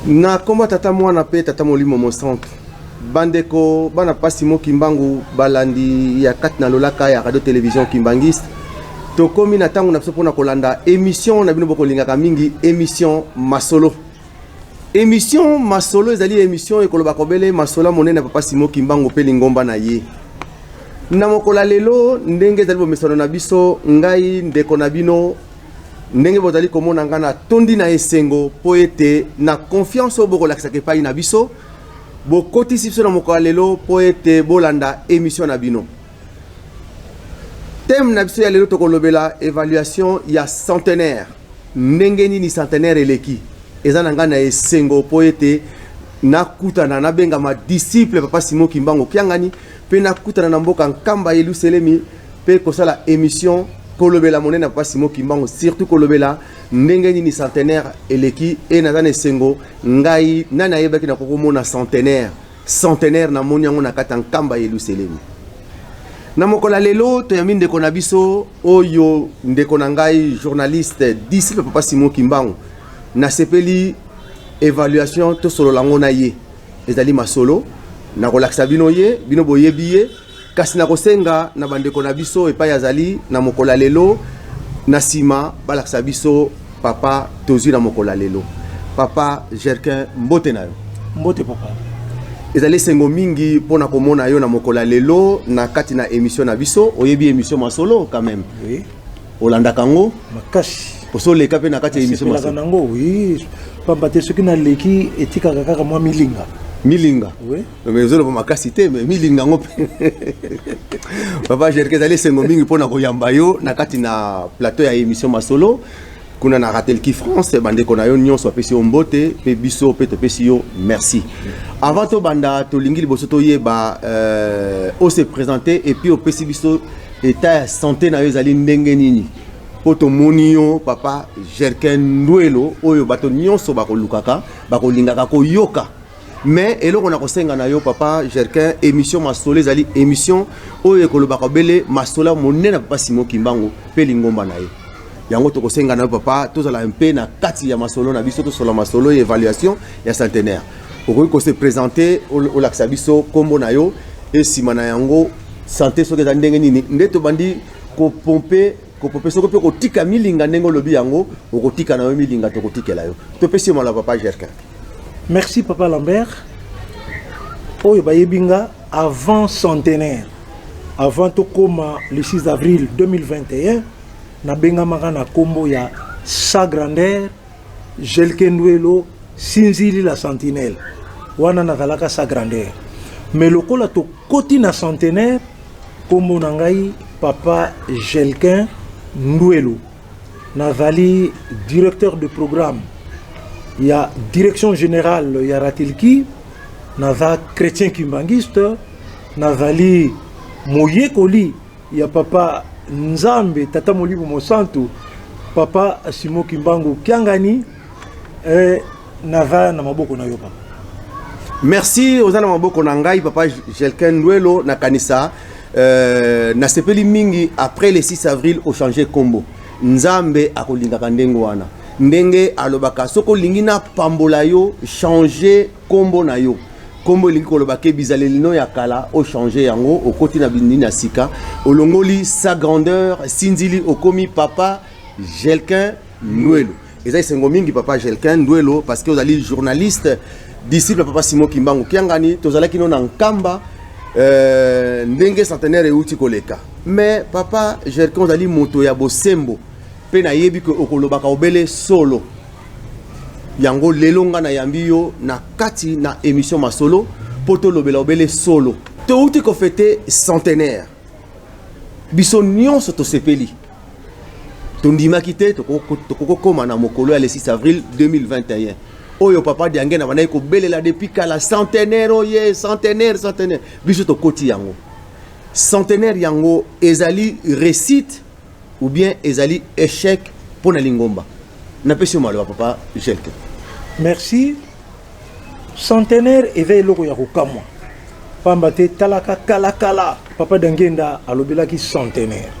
Na komba tata mwana pe tata molimo mo centre. Bandeko bana pasimo kimbangu balandi ya kat na lolaka ya radio télévision kimbangiste. To komi na tangu na biso pona kolanda émission na bino boko lingaka mingi émission Masolo. Émission Masolo ezali émission ekoloba kobele Masola monene papa Simo Kimbangu pe lingomba na ye. Na mokola lelo ndenge ezali bo mesono na biso ngai ndeko na bino ndenge bozali komona ngana tondi na esengo po ete na confiance au boko lakisa ke pai na biso bo kotisi biso na mokola lelo po ete bolanda émission na bino. Thème na biso ya lelo tokolobela évaluation ya centenaire. Ndenge nini centenaire eleki. Ezana ngana esengo po ete nakutana na benga ma disciple papa Simo Kimbangu kiangani pe nakutana na mboka nkamba Yeluselemi pe kosala émission kolobela monena papa Simo Kimbangu surtout kolobela ndenge nini centenaire eleki e nazana esengo ngai nana yebaki na kokomona centenaire na moni yango na kata nkamba Yeluselemi. Na mokola lelo to yami ndeko na biso oyo ndeko na ngai journaliste disciple papa Simo Kimbangu na sepeli évaluation to solo lango na ye ezali masolo na kolakisa bino ye bino boyebi ye kasi na kosenga na bandeko na biso epai azali na mokola lelo na sima balakisa biso papa tozwi na mokola lelo papa Jerkin mbote na yo. Mbote papa ezali sengo mingi pona komona yo na mokola lelo na kati na émission na biso oyebi émission masolo quand même. Oui. Olanda kango makashi osole kape na kati ya émission masolo nango oui papa te soki na leki etika kaka mwa milinga oui mais zolo makasi te mais milinga ngo papa Jerkin ezali sengo mingi pona koyamba yo na kati na plateau ya émission masolo kuna na ratel ki France bandeko na yo nyonso apesi yo mbote pe biso pe to pesi yo merci. Avant to banda to lingi liboso to yeba o se présenter et puis o pesi biso état santé na yo ezali ndenge nini poto monio papa Jerkin Ndwelo oyo bato nyonso bakolukaka bakolingaka koyoka mais eloko na kosenga na yo papa Jerkin émission masolo ezali émission oyo ekolobaka bele masola monene papa Simo Kimbangu pe lingomba na ye yango to kosenga na yo papa tozala mpe na kati ya masolo na biso to solo masolo et évaluation ya centenaire okoki ko se présenter au laksa biso kombo na yo et sima na yango santé soki ezali ndenge nini nde tobandi kopompe soki mpe kotika milinga ndenge olobi yango okotika na yo milinga tokotikela yo topesi yo mala papa Jerkin. Merci papa Lambert. Oyo bayebinga avant centenaire avant tokoma le 6 avril 2021 na benga makana kombo ya sa grandeur Jerkin Ndwelo Sinzili la sentinelle wana nazalaka sa grandeur mais lokola to koti na centenaire kombo na ngai papa Jerkin Ndwelo nazali directeur de programme ya direction générale ya Ratilki naza chrétien kimbangiste nazali moyekoli ya papa Nzambe tata Molibo Mosantu papa Simo Kimbangu kiangani naza na maboko na yo papa. Merci ozana maboko na ngai papa Jerkin Ndwelo na kanisa na sepeli mingi après le 6 avril au changer kombo Nzambe akolingaka ndenge wana ndenge alobaka soko lingi na pambola yo changer kombo na yo kombo lingi kolobaka bizalelino ya kala o changer yango okoti na bindi na sika olongoli sa grandeur Sinzili okomi papa Jerkin Ndwelo ezali sengo mingi papa Jerkin Ndwelo parce que ozali journaliste disciple papa Simo Kimbangu kiangani tozalaki no na nkamba ndenge centenaire euti koleka mais papa Jerkin ozali moto ya bosembo pe na yebi ko okolobaka obele solo yango lelonga na yambi yo na kati na émission masolo poto lobela obele solo to uti ko fêter centenaire biso nyonso to sepeli to ndimaki te to kokoma na mokolo ya le 6 avril 2021 oyo papa diange na banayi ko belela depuis kala centenaire oye centenaire biso to koti yango centenaire yango ezali réussite ou bien ezali échec pour na lingomba na pesi malo papa Jerkin. Merci. Centenaire éveille loko ya kokamwa pamba te talaka kala papa dangenda alobelaki centenaire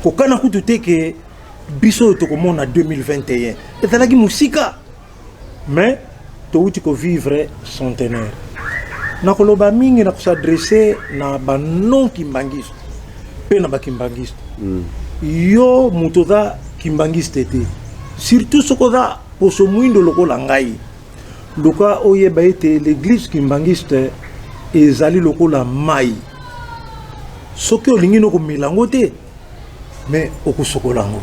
kokana kutu te ke biso to komona 2021 ezalaki musika mais touti ko vivre centenaire nakoloba mingi na s'adresser na banon kimbangiste pe na bakimbangiste yo mutoda kimbangiste te surtout sokoda poso mwindo lokola ngai loka oyeba ete l'église kimbangiste ezali lokola mai soki olingi nokomela yango te mais okosokola yango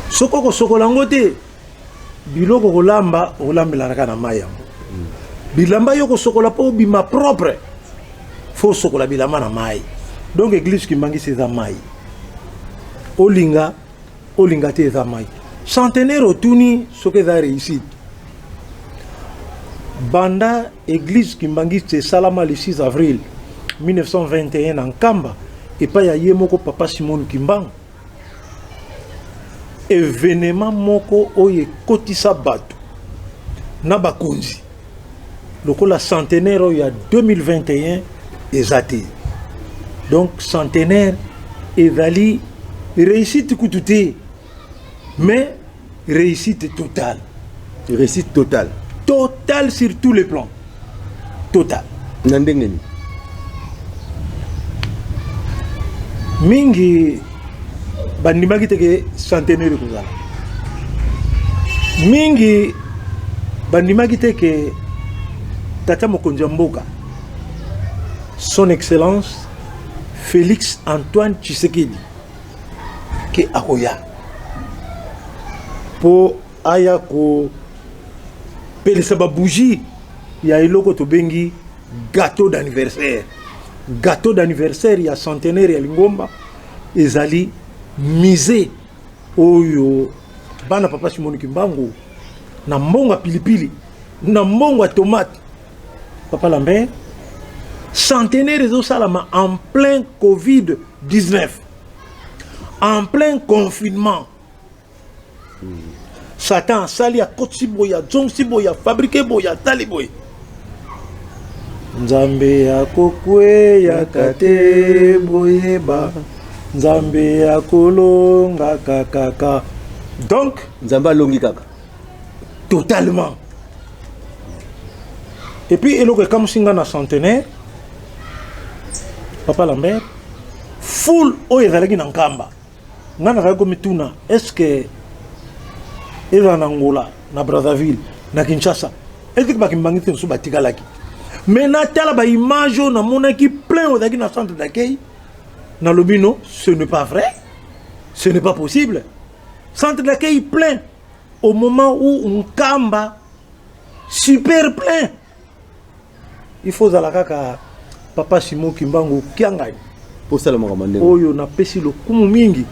soki okosokola yango te biloko kolamba olambelanaka na mai yango bilamba yo kosokola mpo obima propre fo sokola bilamba na mai donc église kimbangisi eza mai olinga te eza mai centenaire otuni soki eza réussite banda église kimbangisi esalama le 6 avril 1921 na Nkamba epai ya ye moko papa Simon Kimbangu événement moko oyo ekotisa bato na bakonzi lokola centenaire oyo ya 2021 eza te donc centenaire ezali réussite kutu te mais réussite totale totale sur tous les plans total na ndenge ni mingi bandimaki teke centenaire kozala mingi bandimaki teke tata mokonzi ya mboka son excellence Félix Antoine Tshisekedi ke akoya po aya ko pelisa ba bougie ya eloko tobengi gâteau d'anniversaire ya centenaire ya Lingomba ezali misé oyo bana papa Simon Kimbangu na mbongo pilipili na mbongo tomate papa Lambert centenaire ezosalama en plein Covid-19 en plein confinement Satan asali ya kotsi boya zonsi boya fabriqué boya tali boya Nzambe ya kokwe ya kate boyeba Nzambe ya kolonga kakaka. Donc Nzamba longi kaka totalement. Et puis eloko comme singa na centenaire papa Lambert full oyo ezalaki na Nkamba ngana kako mituna est-ce que eza na Angola na Brazzaville na Kinshasa est-ce que bakimbangisi nso batikalaki mais na tala ba image na monaki plein ozalaki na centre d'accueil na lobino ce n'est pas vrai, ce n'est pas possible. Centre d'accueil plein au moment où Nkamba super plein. Il faut zalakaka papa Simon Kimbangu kiangani pour ça le makamande oyo na pesi lo kumu mingi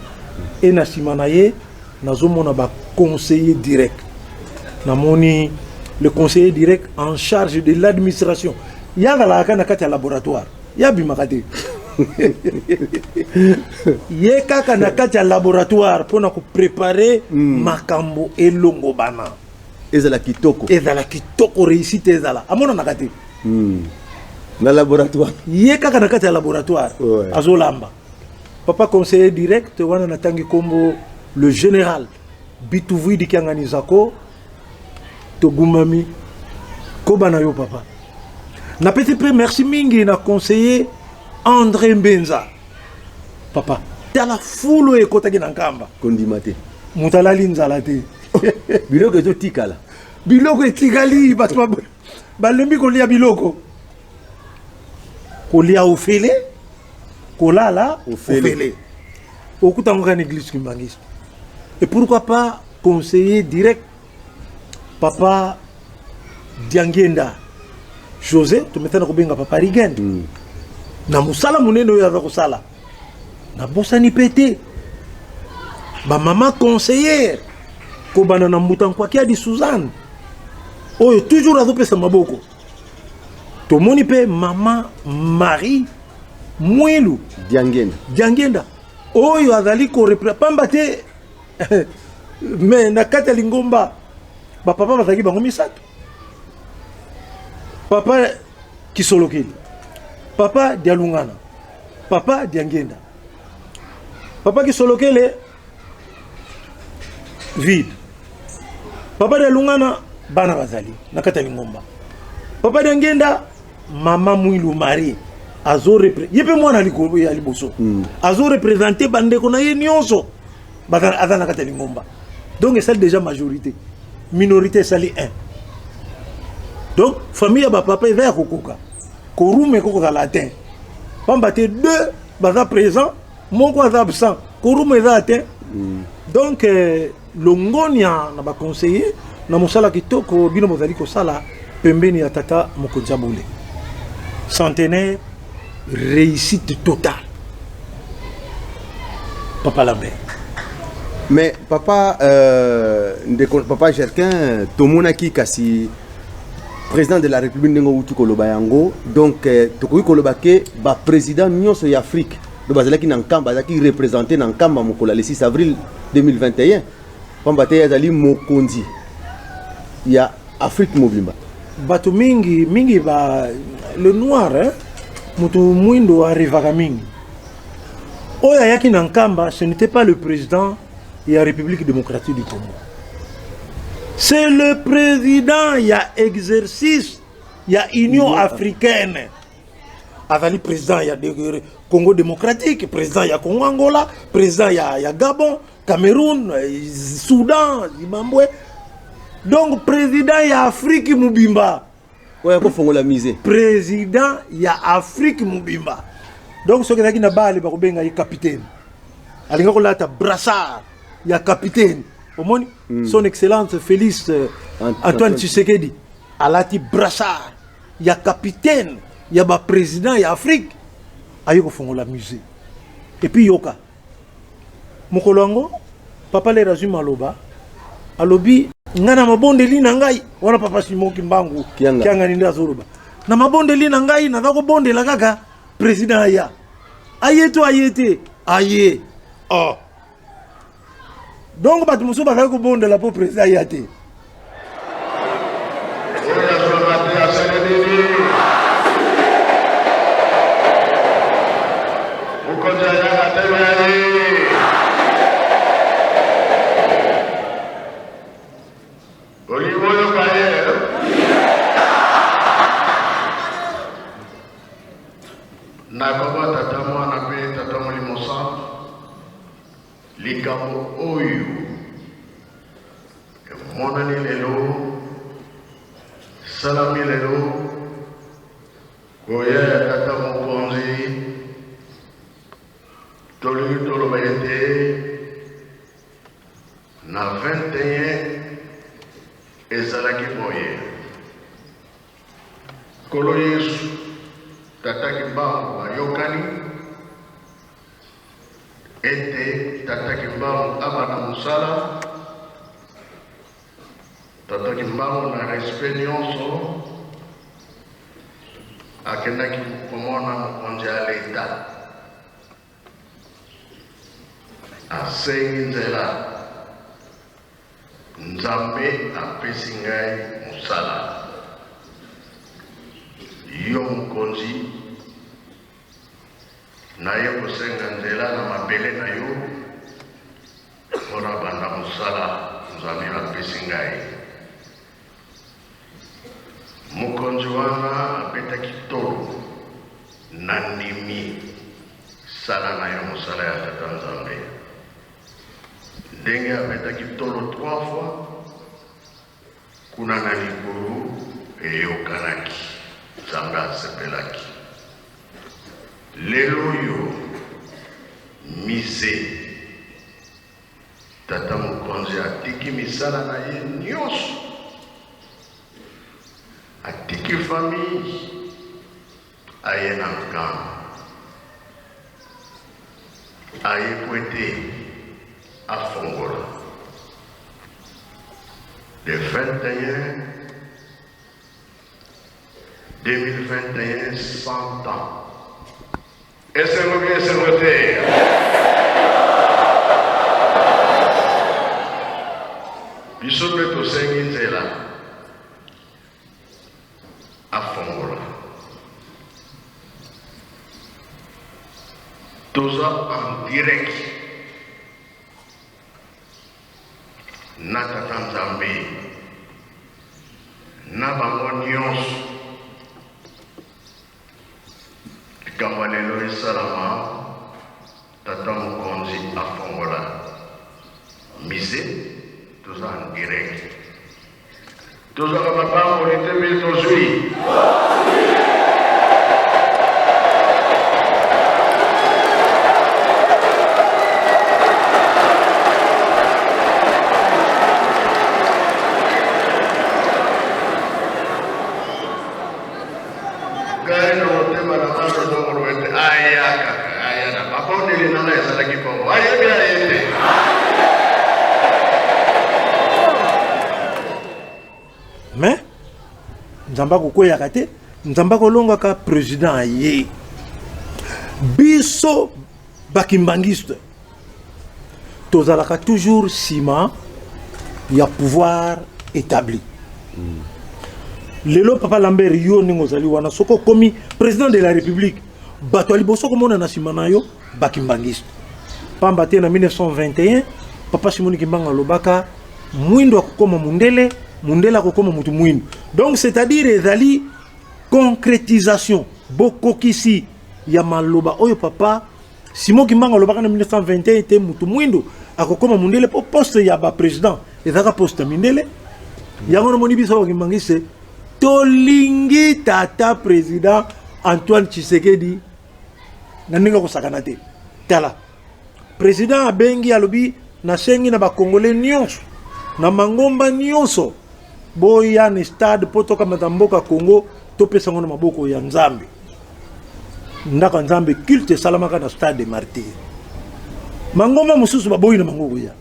et na simana ye nazomona ba conseiller direct namoni le conseiller direct en charge de l'administration ya zalaka na kati ya laboratoire ya bimakate ye kaka na kati ya laboratoire pour na ko préparer makambo elongo bana ezala kitoko réussite ezala amona na kati na laboratoire ye kaka na kati ya laboratoire azolamba papa conseiller direct wana natangi kombo le général Bituvidi Kiangani Zako Togumami Kobana yo papa na petit peu merci mingi na conseiller André Mbenza papa tala fulo e kota na Nkamba kondimate mutalali nzala te biloko ezotikala biloko etikali bato balembi kolia biloko kolia ofele kolala ofele okuta ngaka église kimbangisi et pourquoi pas conseiller direct papa Diangenda José to metana ko benga papa Rigen na musala munene oyo aza kosala na bosani pete ba mama conseillère ko bana na mutanko kia di Suzanne oyo toujours azopesa maboko to moni pe mama Marie Mwelu Diangenda oyo azali ko pamba te mais na kati ya Lingomba ba papa bazaki bango misato papa Kisolokeli papa Dialungana papa Diangenda papa Kisolokele vide papa Dialungana bana bazali nakata lingomba papa dengenda mama Mwilu Marie azo yepe mwana liko ya liboso azo représenter bande ko na ye nyonso bana aza nakata lingomba donc c'est déjà majorité minorité sali 1 donc famille ba papa eza kokoka ko rume ko za latin pamba te 2 baza présent moko aza absent ko rume za latin donc longonia na ba conseiller na mosala kitoko bino bozali ko sala pembeni ya tata Mokonzi Bole centenaire réussite totale papa Lambert. Mais papa papa Jelkin tomonaki kasi président de la République ndengo utu koloba yango donc tokoki koloba ke ba président nyonso ya Afrique do bazalaki na nkamba bazalaki représenter na nkamba mokola le 6 avril 2021 pamba te yazali mokonzi ya Afrique mobimba bato mingi ba le noir mutu mwindo arrivaka mingi oya yaki na nkamba ce n'était pas le président de la République démocratique du Congo. C'est le président, il y a exercice, il y a Union africaine. Azali président, il y a Congo démocratique, président, il y a Congo Angola, président, il y a Gabon, Cameroun, Soudan, Zimbabwe. Donc, président, il y a Afrique Moubimba. Ouais, faut la miser. Président, il y a Afrique Moubimba. Donc, ce qui est là-bas, il y a capitaine. Il y a brassard. Il y a capitaine. Son Excellence Félix Antoine Tshisekedi. Alati brassard. Il y a capitaine. Il y a président. Il y a Afrique. Il y a la musée. Et puis Yoka. Mokolongo. Papa le razuma aloba. Alobi. Ngana mabonde li nangai. Wana papa Simon Kimbangu. Kianga ninda zoruba. Na mabonde li nangai. Na dako bonde la kaka. Président aya. Aye to ayete. Aye. Oh. Donc, tu me souviens que bon de la pauvre président y a été. likambo oyo monani lelo salami lelo koya ya tata mokonzi tolingi toloba ete na 21 ezalaki boye kolo yesu tataki mbangu bayokani ete tataki mbangu abana mosala tataki mbangu na respect nyonso akendaki komona mokonzi ya leta asengi nzela nzambe apesi ngai mosala yo mokonzi naye kosenga nzela na mabele na yo mpona banda mosala nzambe bapesi ngai mokonzi wana abetaki tolo na ndimi sala na yo mosala ya tata nzambe ndenge abetaki tolo 3 fois kuna na likolo eyokanaki nzambe asepelaki lelo yo mise tata mokonzi atiki misala na ye nyonso atiki famille aye na nkamba aye po ete afongola de 21 2021 100 ans. Ese lo que se rotea. Bisobe to sengi nzela afongola. Toza en direct na tata nzambe na bango nyonso likambo lelo esalama tata mokonzi afongola mise toza en direct tozaka mapamboli te mpe tozwi mais nzamba kokweyaka te nzamba kolongaka président ye biso bakimbangiste tozalaka toujours nsima ya pouvoir établi lelo papa Lambert yo ndenge ozali wana soki okomi président de la république bato ya liboso komona na nsima na yo bakimbangiste pamba te na 1921 papa Simoni Kimbanga alobaka mwindo akokoma mundele mundele akokoma mutu mwindo donc c'est-à-dire ezali concrétisation bokokisi ya maloba oyo papa Simon Kimbanga alobaka na 1921 te mutu mwindo akokoma mundele po poste ya ba président ezaka poste mindele yango no moni biso bakimbangiste tolingi tata président Antoine Tshisekedi na ndenge kosakana te tala président abengi alobi na sengi na bakongole nyonso na mangomba nyonso boya ni stade poto kama tamboka Congo topesa ngona maboko ya Nzambe ndaka Nzambe culte salamaka na stade de martyr mangomba mususu baboyi na mangoko ya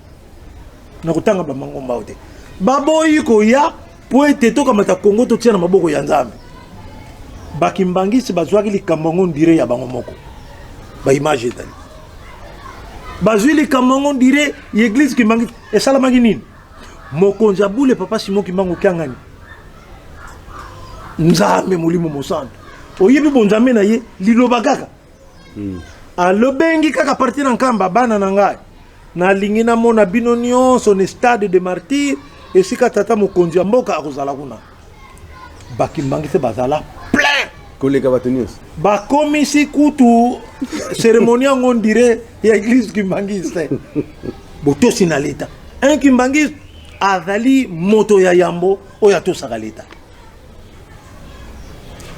na kutanga ba mangomba ote baboyi ko ya po ete to kama ta Congo to tia na maboko ya Nzambe bakimbangisi bazwaki likambo ndire ya bango moko ba image etali bazwi likambo ndire l'église kimbangisi esalamaki nini mokonzi abule papa Simon Kimbanga kyangani Nzambe mulimo mosanda oyebi bonzambe na ye liloba kaka alobengi kaka parti na nkamba bana na ngai na lingi na mona bino nyonso ne stade de martyr esika tata mokonzi ya mboka akozala kuna bakimbangisi bazala plein koleka bato nyonso bakomisi kutu cérémonie yango ndire ya église kimbangisi botosi na leta un kimbangisi azali moto ya yambo oyo atosaka leta.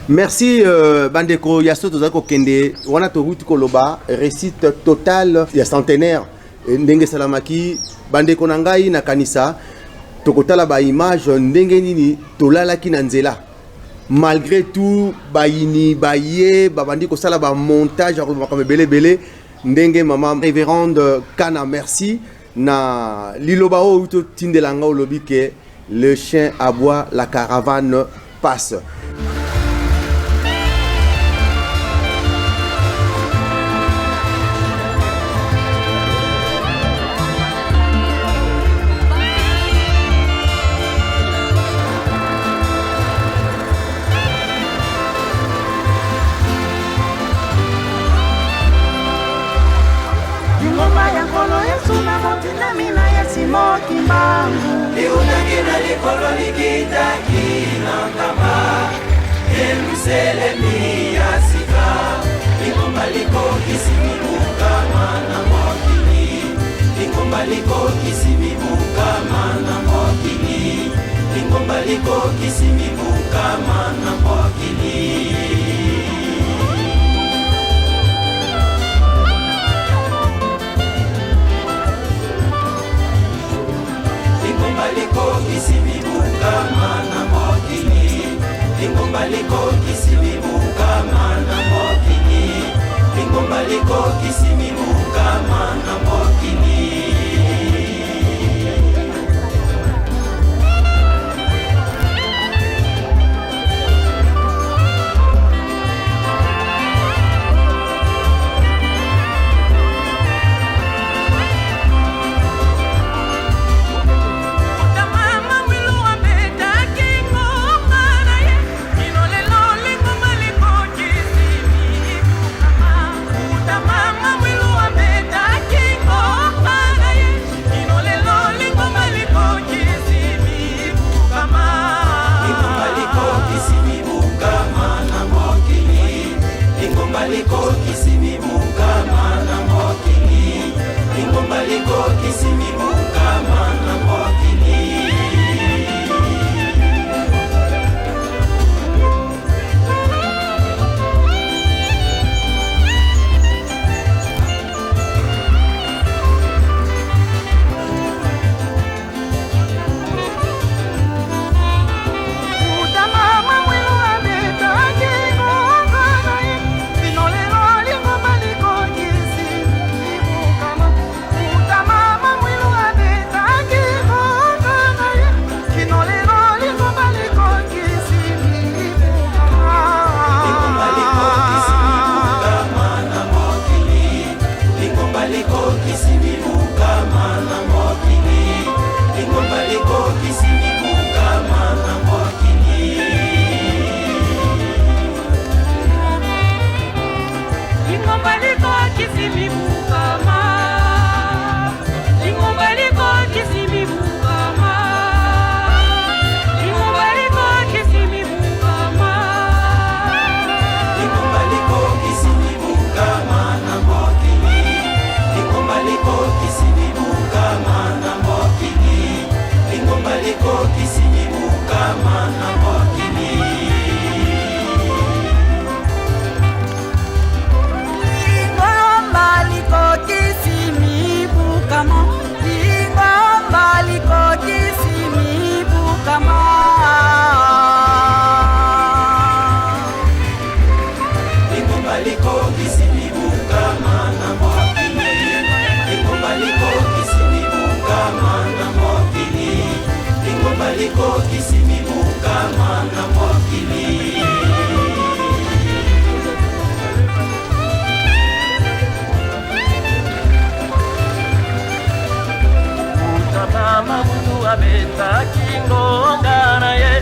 Merci bandeko yaso tozali kokende wana toruti koloba récite total ya centenaire ndenge salamaki bandeko na ngai na kanisa tokotala ba image ndenge nini tolalaki na nzela malgré tout bayini baye babandi kosala ba montage ya kolobaka mebele ndenge mama révérende Kana merci na liloba o to tindelanga olobi ke le chien aboie la caravane passe. Kimbangu liunaki na likolo likita kinangama eluselemi ya sika lingomba liko kisimibuka mana mokili lingomba liko kisimibuka mana mokili lingomba liko kisimibuka mana mokili liko kisimibuka mana mokili lingomba liko kisimibuka mana mokili lingomba liko kisimibuka mana mokili Mama, likokisi mibukama na mokili. Lingomba likokisi mibukama, lingomba likokisi mibukama. Lingomba likokisi mibukama na mokili. Lingomba likokisi mibukama na mokili. Lingomba likokisi mibukama na mokili. Mama mungu abeta kingonga na ye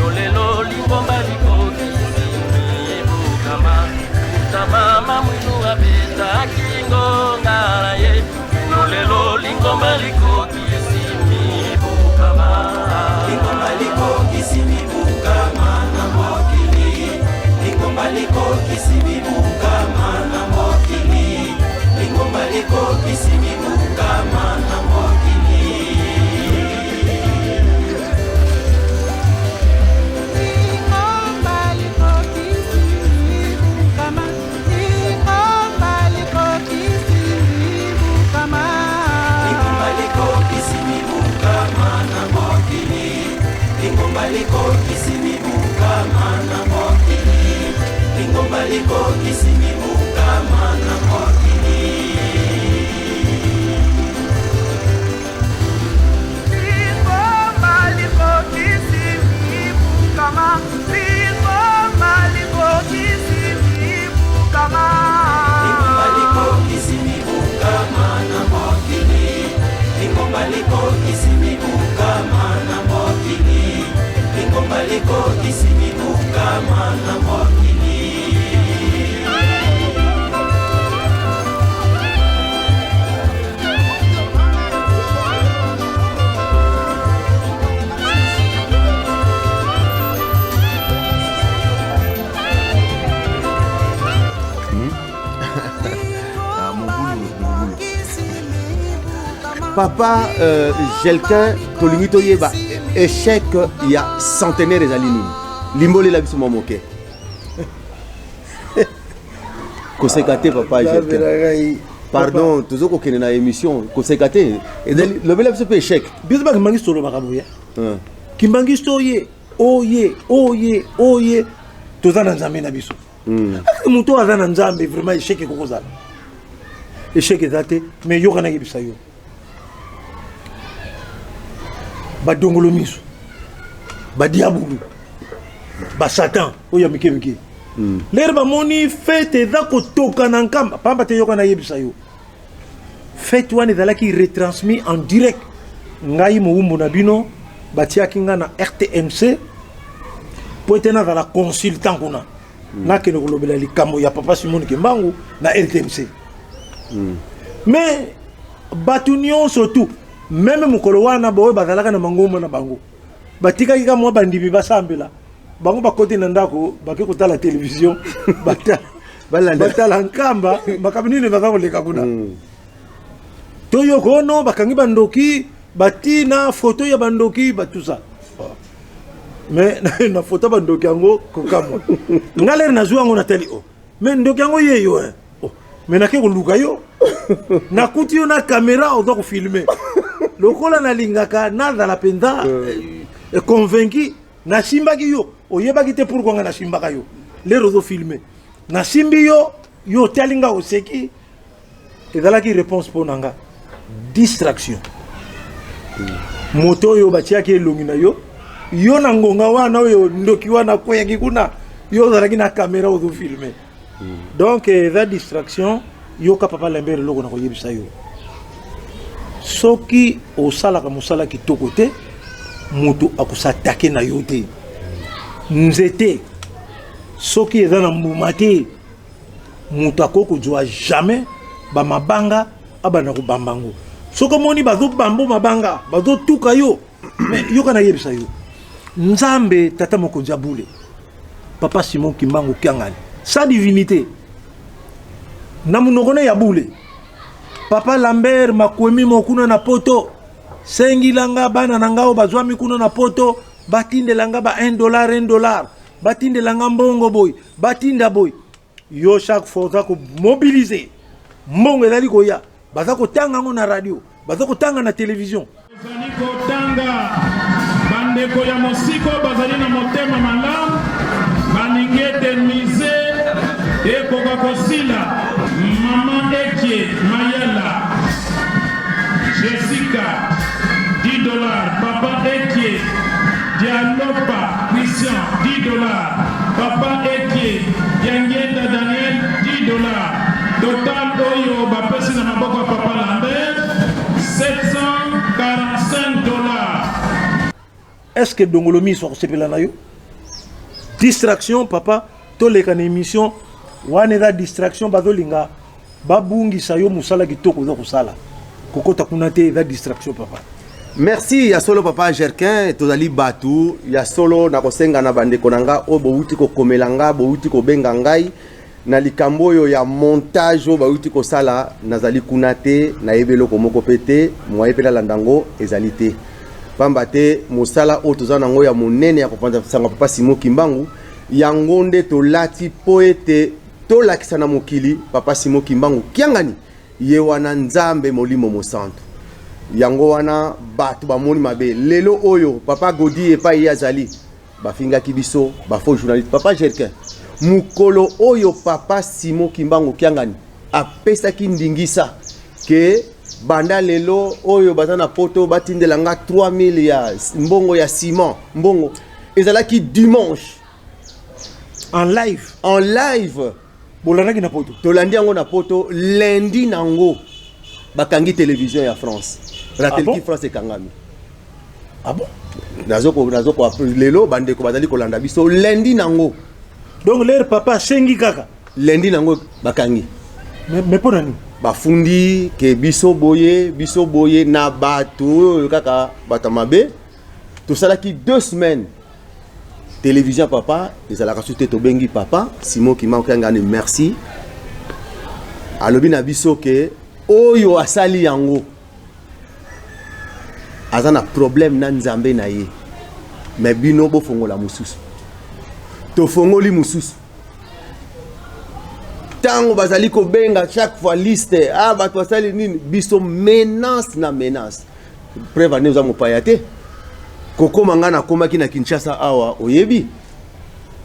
lolelo lingomba likokisi mibukama. Mama mungu abeta kingonga na ye lolelo lingomba likokisi mibukama. Lingomba likokisi mibukama na mokili. Lingomba likokisi mibukama na mokili. Lingomba likokisi mibukama na mokili. Lingomba likokisi mibukama, lingomba likokisi mibukama. Lingomba likokisi mibukama na mokili. Lingomba likokisi mibukama na mokili. Lingomba likokisi mibukama na mokili. Lingomba likokisi mibukama, lingomba likokisi mibukama. Lingomba likokisi mibukama na mokili. Lingomba likokisi mibukama na mokili. Lingomba likokisi mibukama na mokili. Papa Jelkin tolingi toyeba échec ya centenaire ezali nini limbolela biso mwa moke koseka te papa Jelkin pardon tozokokende na émission koseka te ezali lobela biso mpe échec biso bakimbangi solo bakaboya kimbangi so oye toza na nzambe na biso moto aza na nzambe vraiment échec ekokozala échec eza te mais yoka nayebisa yo badongolo miso badiabulu basatan oyo ya mike mike lere bamoni fete eza kotoka na nkamba pamba te yoka nayebisa yo fete wana ezalaki retransmis en direct ngai mowumbu na bino batiaki nga na RTNC po ete nazala consultant kuna nakende kolobela likambo ya papa Simon Kimbangu na RTNC mais bato nyonso tu même mokolo wana boye bazalaka na mangombo na bango batikaki ka mwa bandimi basambela bango bakoti na ndako bake kotala télévision batala nkamba makabinini baza koleka kuna toyo kono bakangi bandoki batina photo ya bandoki batusa mais na photo bandoki yango kokamwa ngalere nazwi yango na teli o mais ndoki yango yeyo mais nake koluka yo nakuti yo na caméra oza kofilme lokola nalingaka nazala mpenza convaincu nasimbaki yo oyebaki te pourkui nga nasimbaka yo lero ozofilme nasimbi yo yo otali nga oseki ezalaki réponse mpo na nga distraction moto oyo batiaki elongi na yo yo na ngonga wana oyo ndoki wana kweyaki kuna yo ozalaki na caméra ozofilme donc eza distraction yoka papa Lambert eloko na koyebisa yo soki osalaka mosala kitoko te moto akosatake na yo te nzete soki eza na mbuma te moto akoki kozwa jamais bamabanga abanda kobamba ngo soki omoni bazobamba mabanga bazotuka yo mais yoka nayebisa yo nzambe tata mokonzi ya bule papa Simon Kimbangu Kiangani sa divinité na munoko ya bule papa Lambert makwemi mokuna na poto sengilanga bana nangao bazwami kuna na poto batindelanga ba $1 $1 batindelanga mbongo boy batinda boy yo chaque fois za ko mobiliser mbongo ezali koya baza kotanga ngo na radio baza kotanga na télévision bazali kotanga bandeko ya mosiko bazali na motema malamu baningi ete mise ekoka kosila mama Ekie Mayela Jessica $10 papa Ekie Dialopa Christian $10 papa Ekie Yangenda Daniel $10 total oyo bapesi na maboko ya papa Lambert $745. Est-ce que Dongolomi soit sepela na yo distraction papa to leka na émission wane da distraction bazolinga babungisa yo musala kitoko zo kusala kokota kuna te da distraction papa. Merci ya solo papa Jerkin tozali batu ya solo na kosenga na bandeko nanga o bouti ko komelanga bouti ko benga ngai na likambo oyo ya montage o bauti ko sala nazali kuna te na yebelo ko moko pete mo yepela landango ezali te pamba te mosala o tozana ngo ya monene ya kopanda sanga papa Simon Kimbangu yango nde tolati poete tolakisa na mokili papa Simon Kimbangu kiangani ye wana nzambe molimo mosantu yango wana batu bamoni mabe lelo oyo papa Godi epai yazali bafingaki biso bafo journaliste papa Jerkin mukolo oyo papa Simon Kimbangu kiangani apesaki ndingisa ke banda lelo oyo bazana poto batindelanga 3000 ya mbongo ya ciment mbongo ezalaki dimanche En live bolandaki na poto tolandi yango na poto lundi nango bakangi télévision ya France ratel bon? Ki France ekangami ah bon nazoko lelo bandeko bazali kolanda biso lundi nango donc leur papa sengi kaka lundi nango bakangi mais pour nani bafundi ke biso boye na bato kaka batamabe tout ça là qui 2 semaines télévision papa ezalaka soute tobengi papa Simon Kimbangu ngani merci alobi na biso ke oyo asali yango azana problème na nzambe na ye mais bino bo fongola mususu to fongoli mususu tango bazali ko benga chaque fois liste bato basali nini biso menace na menace preuve ane uza mopayate koko mangana komaki na Kinshasa awa oyebi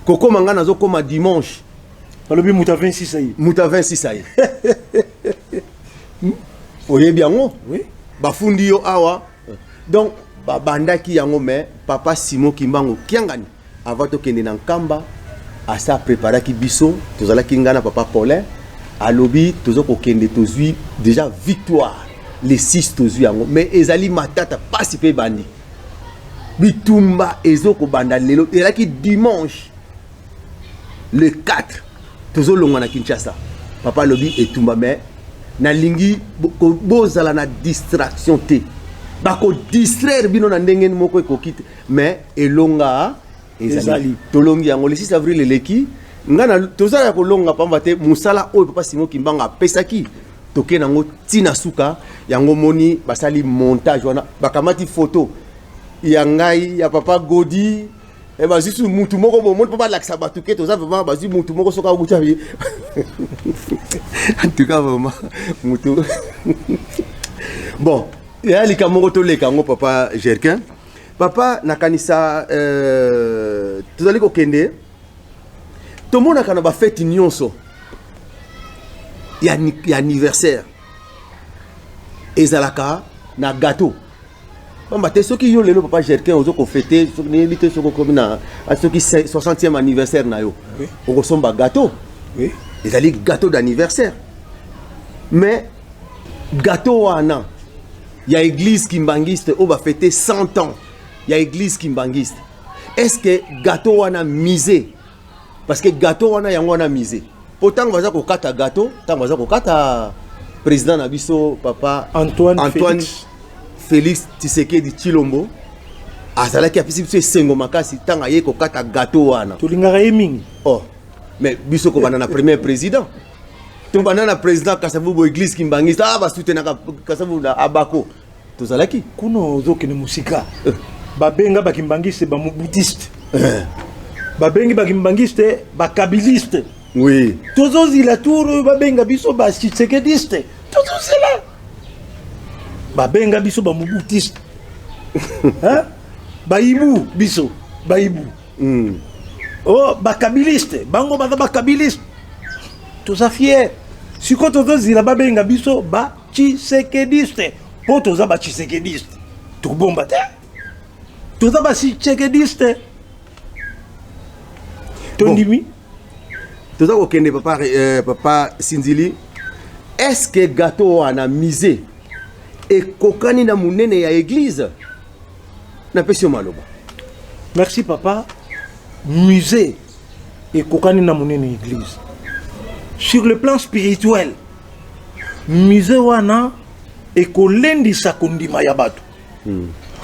koko mangana zo koma dimanche balobi muta 26 ayi muta 26 ayi oyebi yango oui bafundi yo awa donc babandaki yango mais papa Simon Kimbangu kiangani avant to kende na nkamba asa préparaki biso tozalaki ngana papa Paulin alobi tozoko kende tozui déjà victoire les 6 tozui yango mais ezali matata pasi pe bandi bitumba ezoko banda lelo elaki dimanche le 4 tozolonga na Kinshasa papa lobi etumba mais na lingi bozala na distraction te bako distraire bino na ndenge moko ekokite mais elonga ezali tolongi yango le 6 avril eleki ngana tozala kolonga pamba te musala oyo papa Simon Kimbangu apesaki toke nango tina suka yango moni basali montage wana bakamati photo ya ngai ya papa Godi e bazisu mutu moko bo moni papa lakisa batu ke toza vraiment bazi mutu moko soka buta bi en tout cas vraiment mutu bon ya likamoko to leka ngo papa Jerkin papa nakanisa tozali ko kende tomona kana ba fête nyonso ya anniversaire ezalaka na gâteau bamba te soki yo lelo papa Jerkin ozo ko fêter soki ni bité soko komina soki 60e anniversaire na yo oko somba gâteau oui ezali gâteau d'anniversaire mais gâteau wana ya église kimbangiste o ba fêter 100 ans ya église kimbangiste est-ce que gâteau wana misé parce que gâteau wana yango wana misé pourtant baza ko kata gâteau tant baza ko kata président na biso papa Antoine Félix Tshisekedi Tshilombo azalaki apesi biso esengo makasi tant aye ko kata gâteau wana tolingaka ye mingi oh mais biso ko bana na premier président to bana na président Kasavubu église kimbangiste ba soutenaka Kasavubu na Abako tozalaki kuno ozokene musika babenga bakimbangiste bamubudiste babengi bakimbangiste bakabiliste oui tozozila turu babenga biso bachisekediste tozozila babenga biso bamubutiste baibu biso baibu oh bakabiliste bango baza bakabiliste toza fier siko tozozila babenga biso bachisekediste po toza bachisekediste tobomba te toza bachisekediste tondimi toza kokende papa papa Sinzili est-ce que gâteau wana misé et kokani na munene ya église na pesio maloba merci papa musée et kokani na munene église sur le plan spirituel musée wana et kolendisa kondima ya bato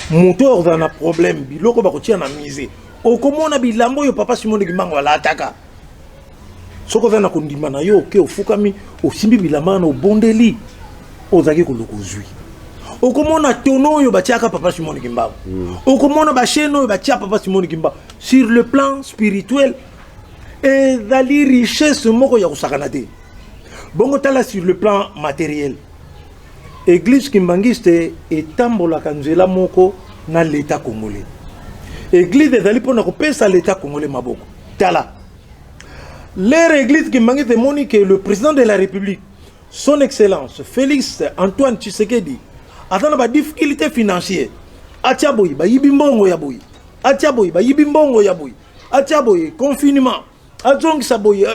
moto dans un problème biloko bakotia na musée okomona bilambo yo papa Simon Kimbangu ala ataka soko za na kondima na yo ke ofukami osimbi bilamba na obondeli ozaki kolokozwi okomona tono yo batiaka papa Simon Kimbangu okomona basheno yo batia papa Simon Kimbangu sur le plan spirituel et dali richesse moko ya kusakana te bongo tala sur le plan matériel église kimbangiste etambolaka nzela moko na l'état congolais église ezali mpona kopesa l'état congolais maboko tala leur église kimbangiste emoni que le président de la république son excellence Félix Antoine Tshisekedi aza na badifficulté financière atia boye bayibi mbongo ya boye atia boye bayibi mbongo ya boye atia boye confinement azongisa boye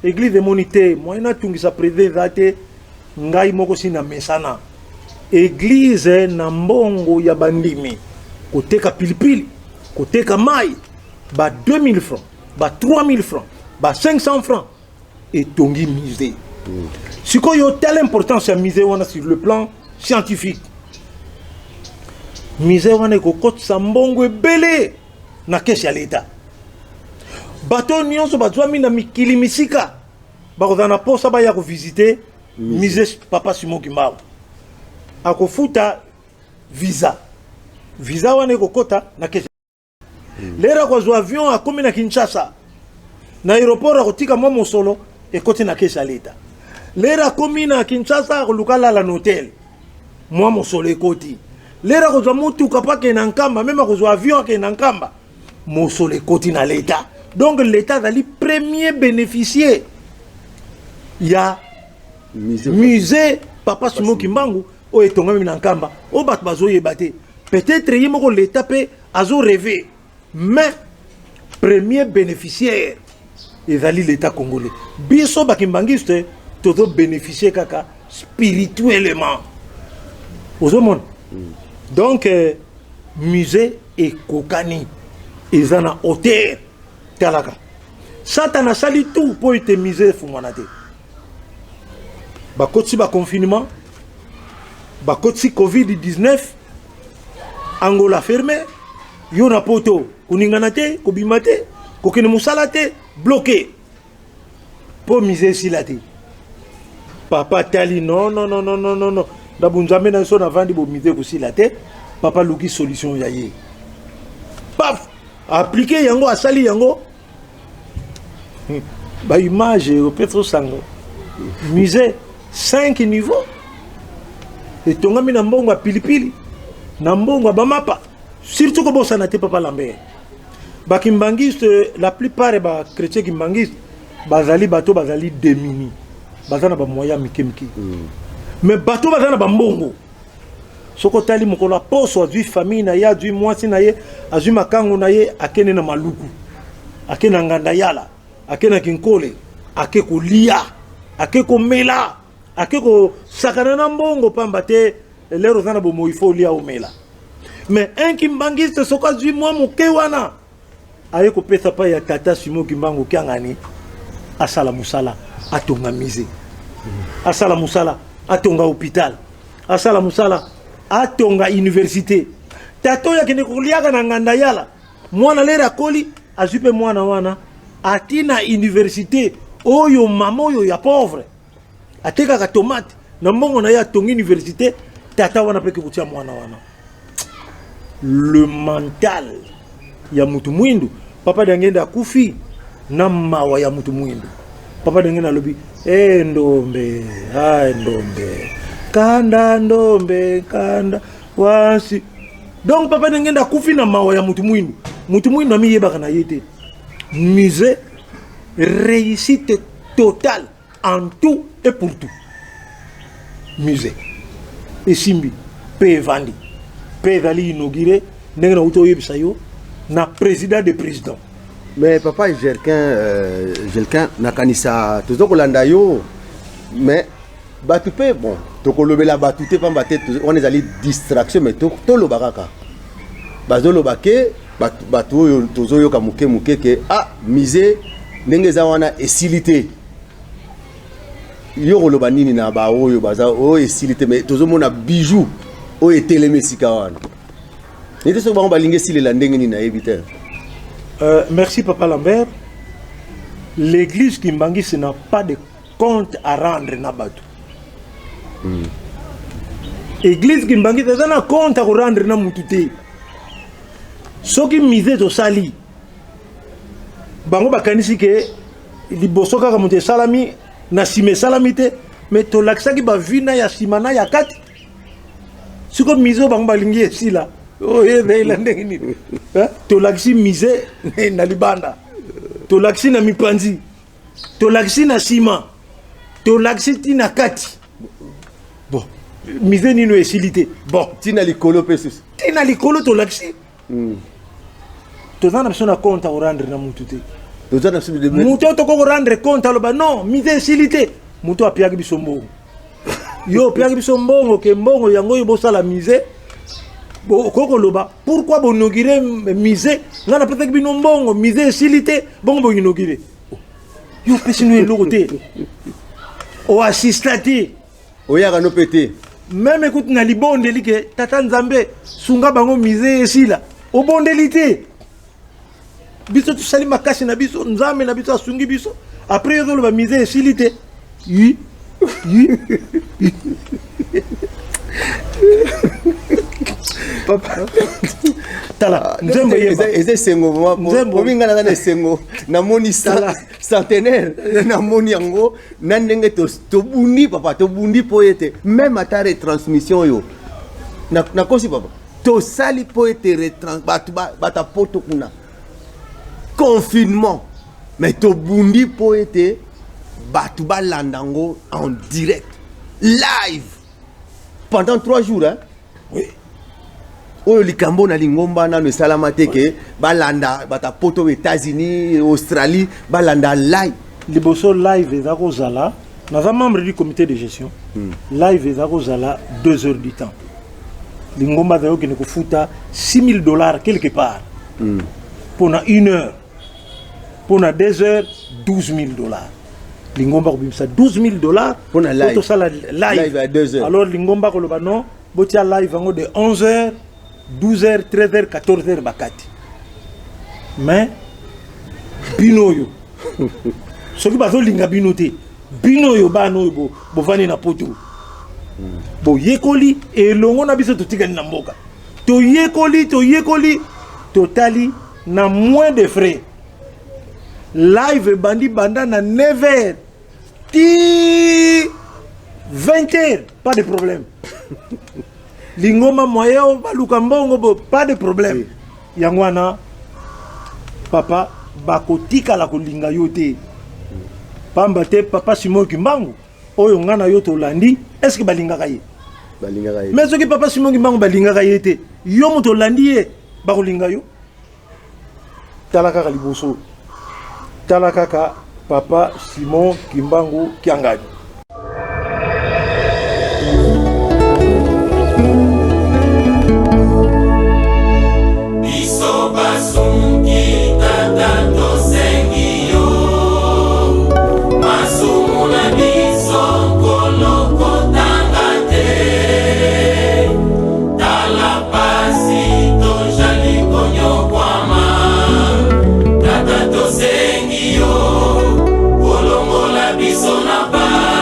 église emoni te moyen atungisa président eza te ngai moko sina mesana église na mbongo ya bandimi koteka pilipili koteka mai ba 2000 francs ba 3000 francs ba 500 francs et tongi musée sikoyo telle importance ya musée wana sur le plan scientifique musée wana kokotisa mbongo ebele na kesi ya l'état bato nyonso bazwami na mikili misika bakozala na posa baya kovisite musée papa Simon Kimbangu akofuta visa wana ekokota na kesi lera kozwa avion akomi na Kinshasa na aéroport akotika mwa mosolo ekoti na kesi ya leta lera akomi na Kinshasa akoluka lala na hotel mwa mosolo ekoti lera kozwa motuka pake na nkamba meme akozwa avion ake na nkamba mosolo ekoti na leta donc l'état azali premier bénéficiaire ya musée papa Simon Kimbangu oyo etongami na nkamba oyo bato bazoyeba te peut-être ye moko l'état mpe azo rêvé mais premier bénéficiaire ezali l'état congolais biso bakimbangiste tozo bénéficier kaka spirituellement ozomona donc musée ekokani eza na hauteur talaka Satan asali tout po ete musée fungwana te bakotisi baconfinement bakotisi covid-19 Angola fermé yo na poto kuningana te kobima te kokene musala te bloqué po musée sila te papa tali non dabunzambe na so na vandi bo musée kusila te papa luki solution ya ye paf appliquer yango asali yango ba image au Petro Sango musée 5 niveaux et tongami na mbongo ya pilipili na mbongo ya bamapa surtout ko bosana te papa Lambert bakimbangiste la plupart ba chrétien kimbangiste bazali bato bazali démunis bazana ba moya mikemiki mais bato bazana ba mbongo soko tali mokolo poso azui famille na ye azui mwasi na ye azui makango na ye akene na maluku akena nganda yala akena kinkole ake kolia ake komela ake ko sakana na mbongo pamba te lero zana bo moifo lia omela mais un kimbangiste soko azui mwa moke wana aye ko pesa pa ya tata Simon Kimbangu kiangani asala musala atonga musée asala musala atonga hôpital asala musala atonga université tato ya kene kuliaka na nganda yala mwana lera koli azupe mwana wana atina université oyo mama oyo ya pauvre ateka ka tomate na mbongo na ya tonga université tata wana peke kutia mwana wana. Le mental ya mutu mwindu. Papa dangenda kufi na mawa ya mutu mwindu. Papa dangenda lobi ndombe, ndombe. Kanda ndombe, kanda wasi. Donc papa dangenda kufi na mawa ya mutu mwindu. Mutu mwindu ami yeba kana yete. Musée réussite totale en tout et pour tout. Musée. Et Simbi, P. Vandi, P. Dali inauguré, n'est-ce pas na président de président. Mais papa Jelkin nakanisa toujours kolanda yo, mais batupé bon, tokolobe la batute pas batté, on est allé distraction mais to lo baraka. Bazolo bake batu tozo yo kamuke muke ke misé nengeza wana esilité. Yo koloba nini na ba oyo baza o esilité mais tozo mona bijou o eteleme sika wana. Nete so ba balinge silela ndenge ni na ebite. Merci Papa Lambert. L'église Kimbangisi n'a pas de compte à rendre na batu. Église Kimbangisi n'a pas compte à rendre na mutute. Soki misé to sali. Bango bakanisi ke liboso kaka monte salami na sime salamite mais to laksaki ba vina ya simana ya kati. Siko mizo bango balingi esila. Oh la ndenge ni. To laksi misé na libanda. To laksi na mipanzi. To laksi na sima. To laksi tina kati. Bon, misé nino esilité. Bon, tina likolo pesus. Tina likolo to laksi. Tozana besoin na compte à rendre na mutute. Tozana besoin de muto to ko rendre compte aloba non, misé esilité. Muto apiaki biso mbongo. Yo piaki biso mbongo ke mbongo yango yo bosala misé. Koko loba pourquoi bon inaugurer misé ngana peut-être bino mbongo misé esilité bongo bon inaugurer. Yo pesi no elokote. O assistati. O yaka no pété. Même écoute na libondeli ke tata Nzambe sunga bango misé esila. O bondelité. Biso tu sali makasi na biso Nzambe na biso asungi biso. Après yo loba misé esilité. Oui. Papa tala nzembo yeba eze sengo mo binga na na sengo na moni centenaire na moni yango na ndenge to bundi papa to bundi poete même ata retransmission yo na kosi papa to sali poete bata poto kuna confinement mais to bundi poete batu balandango en direct live pendant 3 jours hein. Oui. Oyo likambo na lingomba na salama teke balanda bata poto États-Unis, Australie, balanda live. Liboso live ezako zala, naza membre du comité de gestion. Live ezako zala 2 heures du temps. Lingomba zayo ki ne kofuta $6,000 quelque part. Pour 1 heure. Pour 2 heures $12,000. Lingomba ko bimisa $12,000 pour na live. Pour sala live à 2 heures. Alors lingomba ko loba non, botia live ngo de 11h 12h, 13h, 14h bakati. Mais binoyo. Soki bazo linga binote. Binoyo bano bo vani na poto. Bo yekoli e longo na biso totika na mboka. To yekoli totali na moins de frais. Live bandi banda na 9h. Ti 20h, pas de problème. Lingoma moyo baluka mbongo pas de problème. Yangwana papa bakotika la kolinga yote. Pamba te papa Simon Kimbangu oyo ngana yo to landi est-ce que balinga kaye? Balinga kaye. Mais ce que papa Simon Kimbangu balinga kaye te yo moto landi e bakolinga yo. Talaka liboso. Talaka papa Simon Kimbangu Kiangani. Biso na ba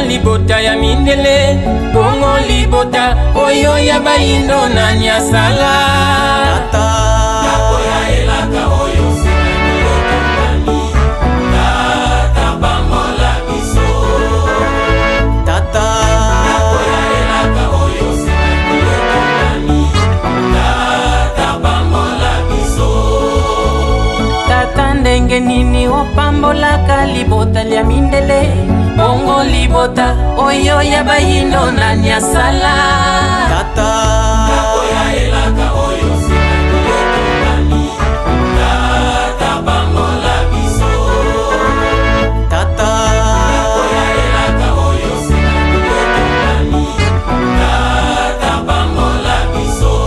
libota ya mindele bongo libota oyo ya baindo na nyasala tata ndako ya elaka oyo sinani yotongani tata bangola biso tata ndako ya elaka oyo sinani yotongani tata bangola biso tata ndenge nini opambolaka libota lya mindele bongo libota oyo ya bayindo na nyasala tata ndako ya elaka oyo sinani yotongani tata bangola biso tata ndako ya elaka oyo sinani yotongani tata bangola biso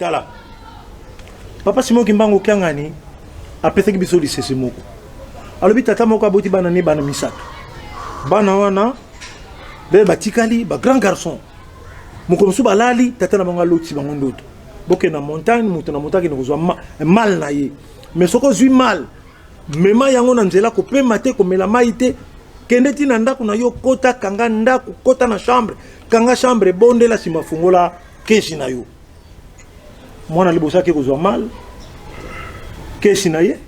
Tala. Papa Simon Kimbango Kiangani apesaki biso lisese moko. Alobi tata moko aboti bana ne bana misato. Bana wana be batikali ba grand garçon. Moko musu balali tata na bango loti bango ndoto. Boke na montagne mutu na montagne ko zwa mal na ye. Mais soko zui mal. Mema yango na nzela ko pema te ko mela maite kende tina ndako na yo kota kanga ndako kota na chambre kanga chambre bonde la sima fungola kesi na yo. Mwana libosa ke kozwa mal kesi na ye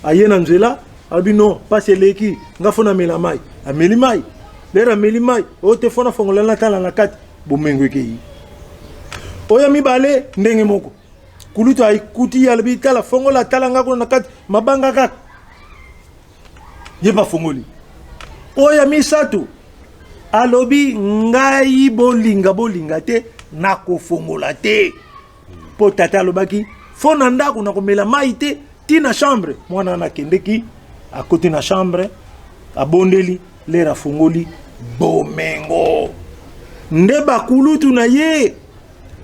aye na nzela abi non pas leki ngafona mela mai ameli mai lera meli mai o te fona fongola na tala na kati bomengo ke yi oya mibale ndenge moko kulutu ay kuti ya libi tala fongola tala ngako na kati mabanga kaka yeba fongoli oya misatu alobi ngai bolinga te nako fongola te po tata alobaki fona ndako na komela mai te tina chambre mwana na kendeki akoti na chambre abondeli lera fongoli bomengo nde bakulutu na ye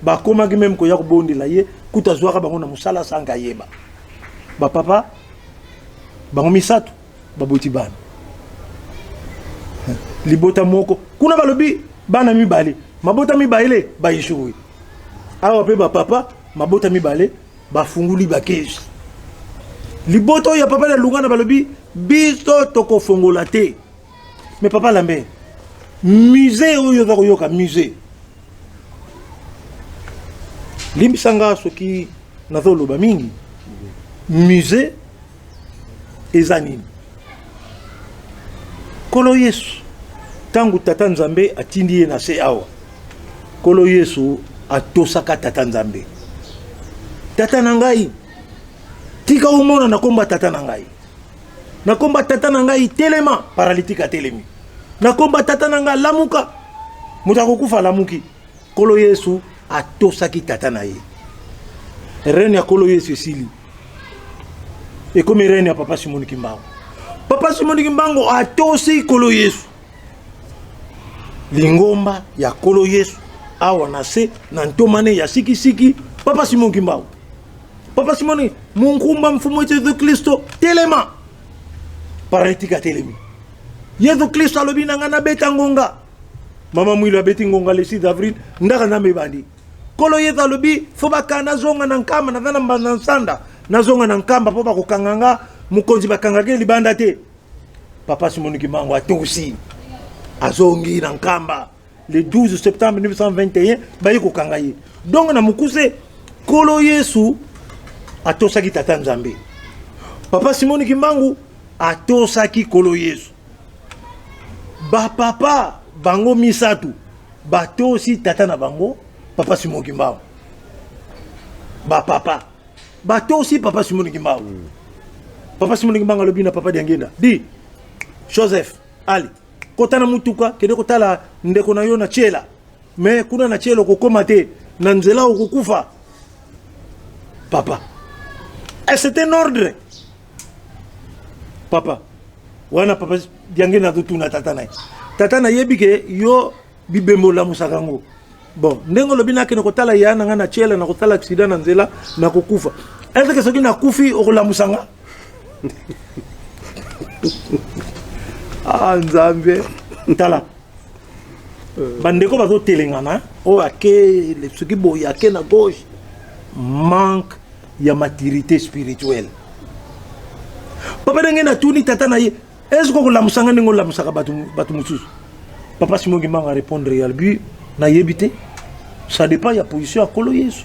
bakomaki meme koya kobondela ye kuta zwaka bango na musala sanga yeba ba papa bango misato baboti bana libota moko kuna balobi bana mibale mabota mibale bayishuri awa pe ba papa mabota mibale bafunguli bakesi liboto ya papa la lungana balobi biso toko fongola te mais papa lambe musée oyo za koyoka musée limbisanga soki nazoloba mingi musée ezanini kolo Yesu tangu tata nzambe atindi ye na se awa kolo Yesu atosaka tata nzambe tata na ngai tika umona nakomba tata na ngai nakomba tata na ngai telema paralytique atelemi nakomba tata na ngai lamuka mutako kufa lamuki kolo Yesu atosaki tata na ye rene ya kolo Yesu esili ekomi rene ya papa Simoni Kimbangu papa Simoni Kimbangu atosi kolo Yesu lingomba ya kolo Yesu awa na se na ntomane ya siki siki papa Simoni Kimbangu papa Simoni munkumba mfumo Yesu Kristo telema paralytique telemi Yesu Kristo alobi na ngana beta ngonga mama mwilo abeti ngonga le 6 avril ndaka na mebandi kolo Yesu alobi foba kana zonga na nkamba na dana mbana nsanda na zonga na nkamba po bakokanganga mukonzi bakangake libanda te papa Simoni Kimbangu atosi azongi na nkamba le 12 septembre 1921 bayi kokanga ye donc na mukuse kolo Yesu atosaki tata nzambe papa Simoni Kimbangu atosaki kolo Yesu ba papa bango misatu batosi tata na bango papa Simoni Kimbangu ba papa batosi papa Simoni Kimbangu papa Simoni Kimbangu alobi na papa Diangenda di Joseph Ali kotana mutuka kede kotala ndeko na yo na chela mais kuna na chelo kokoma te na nzela okukufa papa et c'est un ordre papa wana papa Diangenda tutuna tata na yebike yo bibembo la musakango bon ndengo lobi na kene kotala ya na ngana chela na kotala accident na nzela na kokufa est-ce que soki na kufi okola musanga ah nzambe tala bandeko bazo telengana o ake le soki boya ake na gauche manque ya maturité spirituelle papa ndenge na tuni tata na ye est-ce que la musanga ndingo la musaka batu mususu papa Simoni Kimbangu a répondre ya lui na yebite ça dépend ya position ya kolo Yesu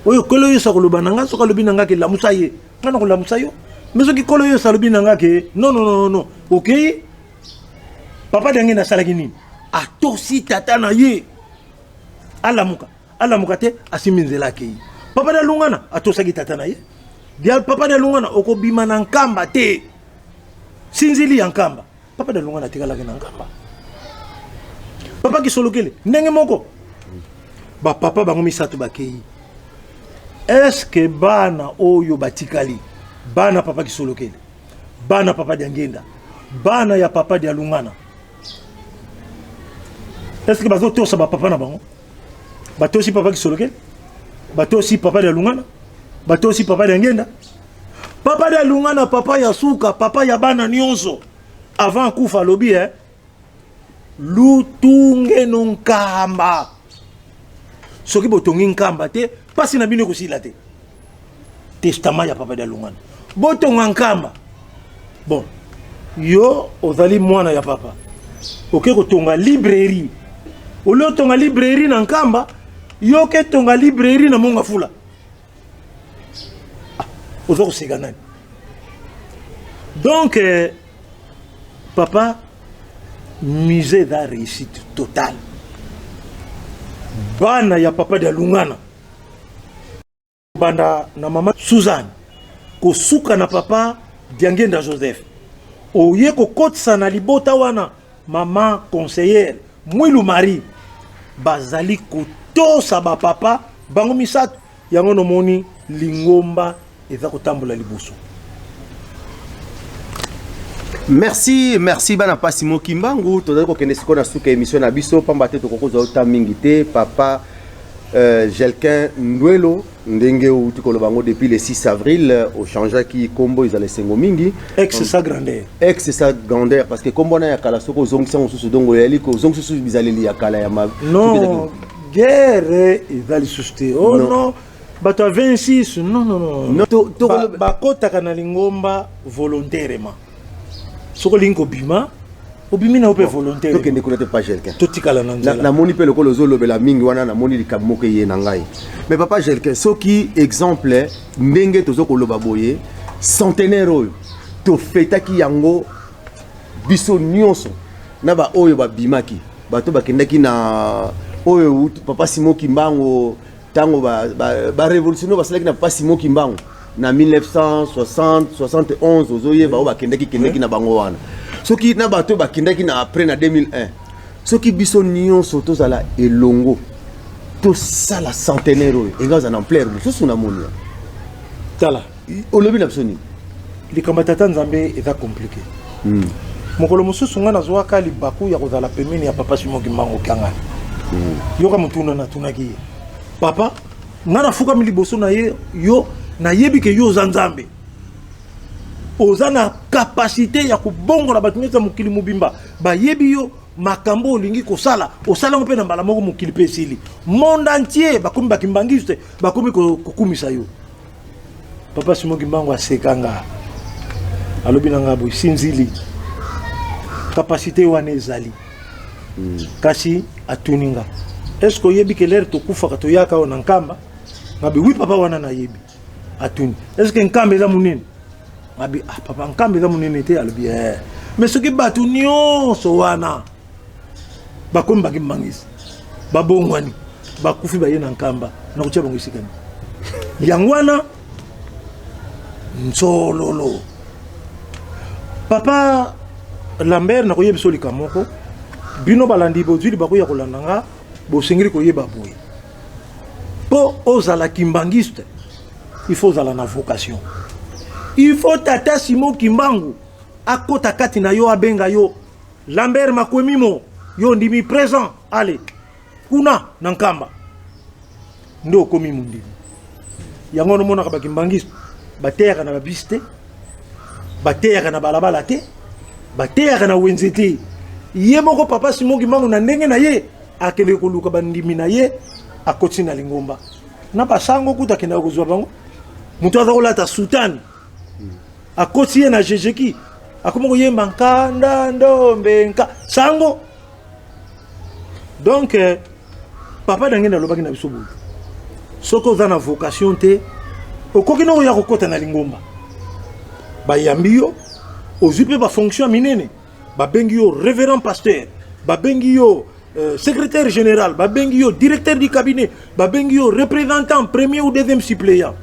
oyo kolo Yesu akoloba nanga soka lobi nanga ke la musaye ngana ko la musayo mais soki kolo Yesu alobi nanga ke non OK papa ndenge na salaki nini atosi tata na ye alamuka te asiminzela ke papa da lungana atosaki tata na ye dia papa da lungana okobima na nkamba te sinzili ya nkamba papa da lungana tikala ke na nkamba papa kisolokele ndenge moko ba papa bango misato bakei est-ce que bana oyo batikali bana papa kisolokele bana papa Diangenda bana ya papa dia lungana est-ce que bazo tosa ba papa na bango batosi papa kisolokele batosi papa dia lungana batosi papa Diangenda papa dia lungana papa ya suka papa ya bana nyonso avant kufa lobi lutunge nonkamba soki botongi nkamba te pasi na bino kusila te testament ya papa dia lungana botonga nkamba bon yo ozali mwana ya papa oke kotonga librairie ole otonga librairie na nkamba yo ke tonga librairie na monga fula ozo koseka nani donc papa musée da réussite totale bana ya papa dia lungana banda na mama Suzanne kosuka na papa Diangenda Joseph oye kokotisa na libota wana mama conseillère Mwilu Marie bazali kotosa ba papa bango misato yango nomoni lingomba eza kotambola liboso. Merci bana pa Simoni Kimbangu tozali kokende siko na suka émission na biso pamba te tokokoza ota mingi te papa Jelkin Ndwelo ndenge uti kolobango depuis le 6 avril au changea qui kombo ils allaient sengo mingi ex sa grandeur parce que kombo na ya kala soko zongisa mususu dongo yali ko zongisusu bizaleli ya kala ya ma non guerre ezali susté oh non bato 26 non bakotaka na lingomba volontairement soko lingo bima obimi na ope volontaire tokende kunate pas Jelkin totikala na nzela na moni pe lokolo zolobela mingi wana na moni likambo ke ye na ngai mais papa Jelkin soki exemple ndenge tozokoloba boye centenaire oyo to fetaki yango biso nyonso na ba oyo ba bimaki bato bakendaki na oyo papa Simon Kimbangu tango ba révolutionnaire basalaki na papa Simon Kimbangu na 1960 71 ozoye ba bakendaki na bango wana soki na bato bakendaki na après na 2001 soki biso nyonso tozala elongo to sala centenaire oyo engaza na ampleur mosusu na moni tala olobi na biso nini likambo tata nzambe eza compliqué mokolo mosusu nga nazwaka libaku ya kozala pembeni ya papa Simon Kimbangu kangana yoka mutuna na tunaki papa nga nafukami liboso na ye yo nayebi ke yo oza nzambe oza na capacité ya kubongola bato nyonso ya mokili mobimba bayebi yo makambo olingi kosala osalango mpe na mbala moko mokili mpe esili monde entier bakomi bakimbangiste bakomi kokumisa yo papa Simon Kimbangu asekanga alobi na nga boy sinzili capacité wana ezali kasi atuninga est-ce que oyebi ke lere tokufaka toyaka o na nkamba ngabi wi papa wana nayebi atuni est-ce que nkamba eza munene ngabi papa nkamba eza munene te alobi mais soki bato nyonso wana bakomi bakimbangisi babongwani bakufi baye na nkamba na kutia bango esikani yango wana nsololo papa Lambert na koyebi solika moko bino balandi bozwili bakoya kolanda nga bosengeli koyeba boye po ozala kimbangiste il faut ozala na vocation il faut tata Simon Kimbangu akota kati na yo abenga yo Lambert Makwemimo yo ndimi présent allez kuna na nkamba ndo komi mundi yango no mona ka bakimbangiste bateyaka na babiste bateyaka na balabala te bateyaka na wenzete ye moko papa Simon Kimbangu na ndenge na ye akende koluka bandimi na ye akoti na lingomba na basango kuta kenda kozwa bango mutu aza kolata sultani akoti ye na jejeki akoma koyemba nkanda ndombe nka sango donc papa dange na lobaki na biso boye soki oza na vocation te okoki na oya kokota na lingomba bayambi yo ozwi mpe bafonction minene babengi yo révérend pasteur babengi yo secrétaire général babengi yo directeur du cabinet babengi yo représentant premier ou deuxième suppléant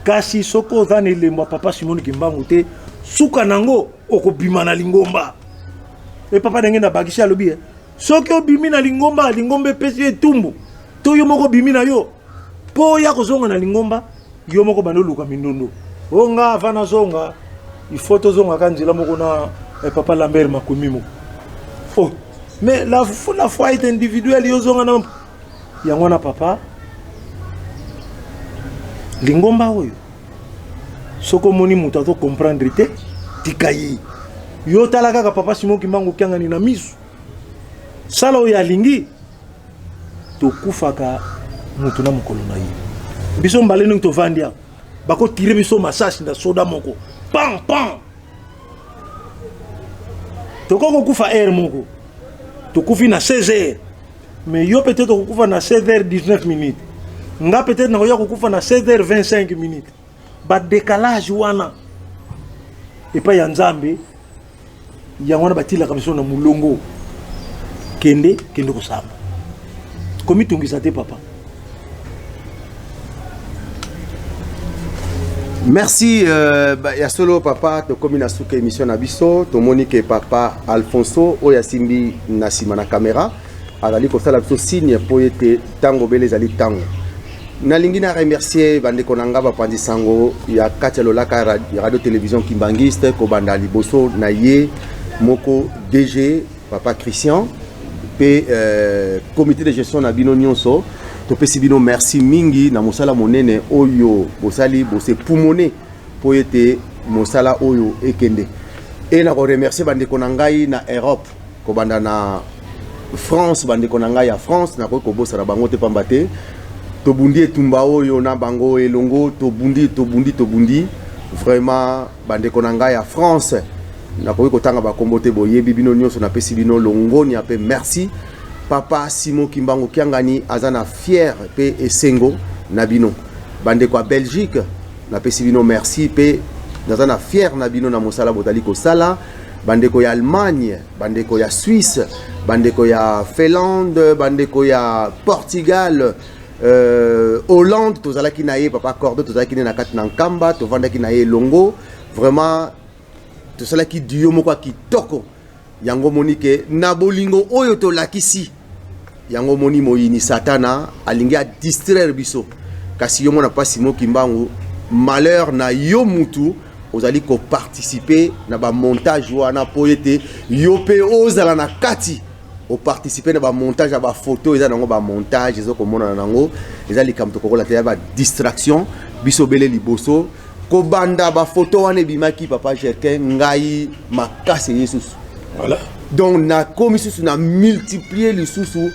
kasi soko oza na elembo papa Simon Kimbangu te suka nango okobima na lingomba e papa ndenge na bakisi alobi soki obimi na lingomba lingomba epesi etumbu to yo moko bimi na yo po ya kozonga na lingomba yo moko bandoluka mindondo onga avana zonga il faut tozonga kanzila moko na papa Lambert Makwemimo oh mais la foi est individuelle yo zonga na yango na papa lingomba oyo soko moni muta to comprendre te tikayi yo talaka ka papa Simon Kimbangu kyangani na misu sala oyo alingi tokufaka mutu na mokolo na ye biso mbale ndenge tovandi awa bakotire biso masasi na soda moko pam pam tokoko kufa air moko tokufi na 16 heures mais yo peut-être okufa na 16h19 minutes nga peut-être nakoya kokufa na 16h25 minutes ba décalage wana epa ya nzambe yango wana batilaka biso na mulongo kende kosamba komi tungisa te papa. Merci ya solo papa to komi na suka émission na biso to monique papa Alfonso oya simbi na sima na caméra azali kosala biso signe po ete tango bele ezali tango nalingi na remercier bandeko na nga bapandi sango ya kati ya lolaka radio télévision kimbangiste ko banda liboso na ye moko DG papa Christian pe comité de gestion na bino nyonso topesi bino merci mingi na mosala monene oyo bosali bose pumone po ete mosala oyo ekende et na ko remercier bandeko na ngai na Europe ko banda na France bandeko na ngai ya France na ko bosala bango te pamba te tobundi etumba oyo na bango elongo tobundi vraiment bandeko na ngai ya France na ko tanga ba kombo te boyebi bino nyonso na pesi bino longoni ape merci papa Simon Kimbangu Kiangani azana fier pe esengo na bino bandeko a Belgique na pesi bino merci pe nazana fier na bino na mosala botali ko sala bandeko ya Allemagne bandeko ya Suisse bandeko ya Finlande bandeko ya Portugal Hollande tozalaki na ye papa Cordo tozalaki na kati na nkamba tovandaki na ye longo vraiment tozalaki duo moko kitoko yango monike na bolingo oyo to lakisi yango moni moyini satana alingi a distraire biso kasi yo mona pasi mo Kimbangu malheur na yo mutu ozali ko participer na ba montage wana poete yo pe ozala na kati o participer na ba montage na ba photo eza nango ba montage ezo komona nango eza likamto kokola te ya ba distraction biso bele liboso ko banda ba photo wana bimaki papa Gerkin ngai makase yesus voilà donc na komisusu na multiplier lisusu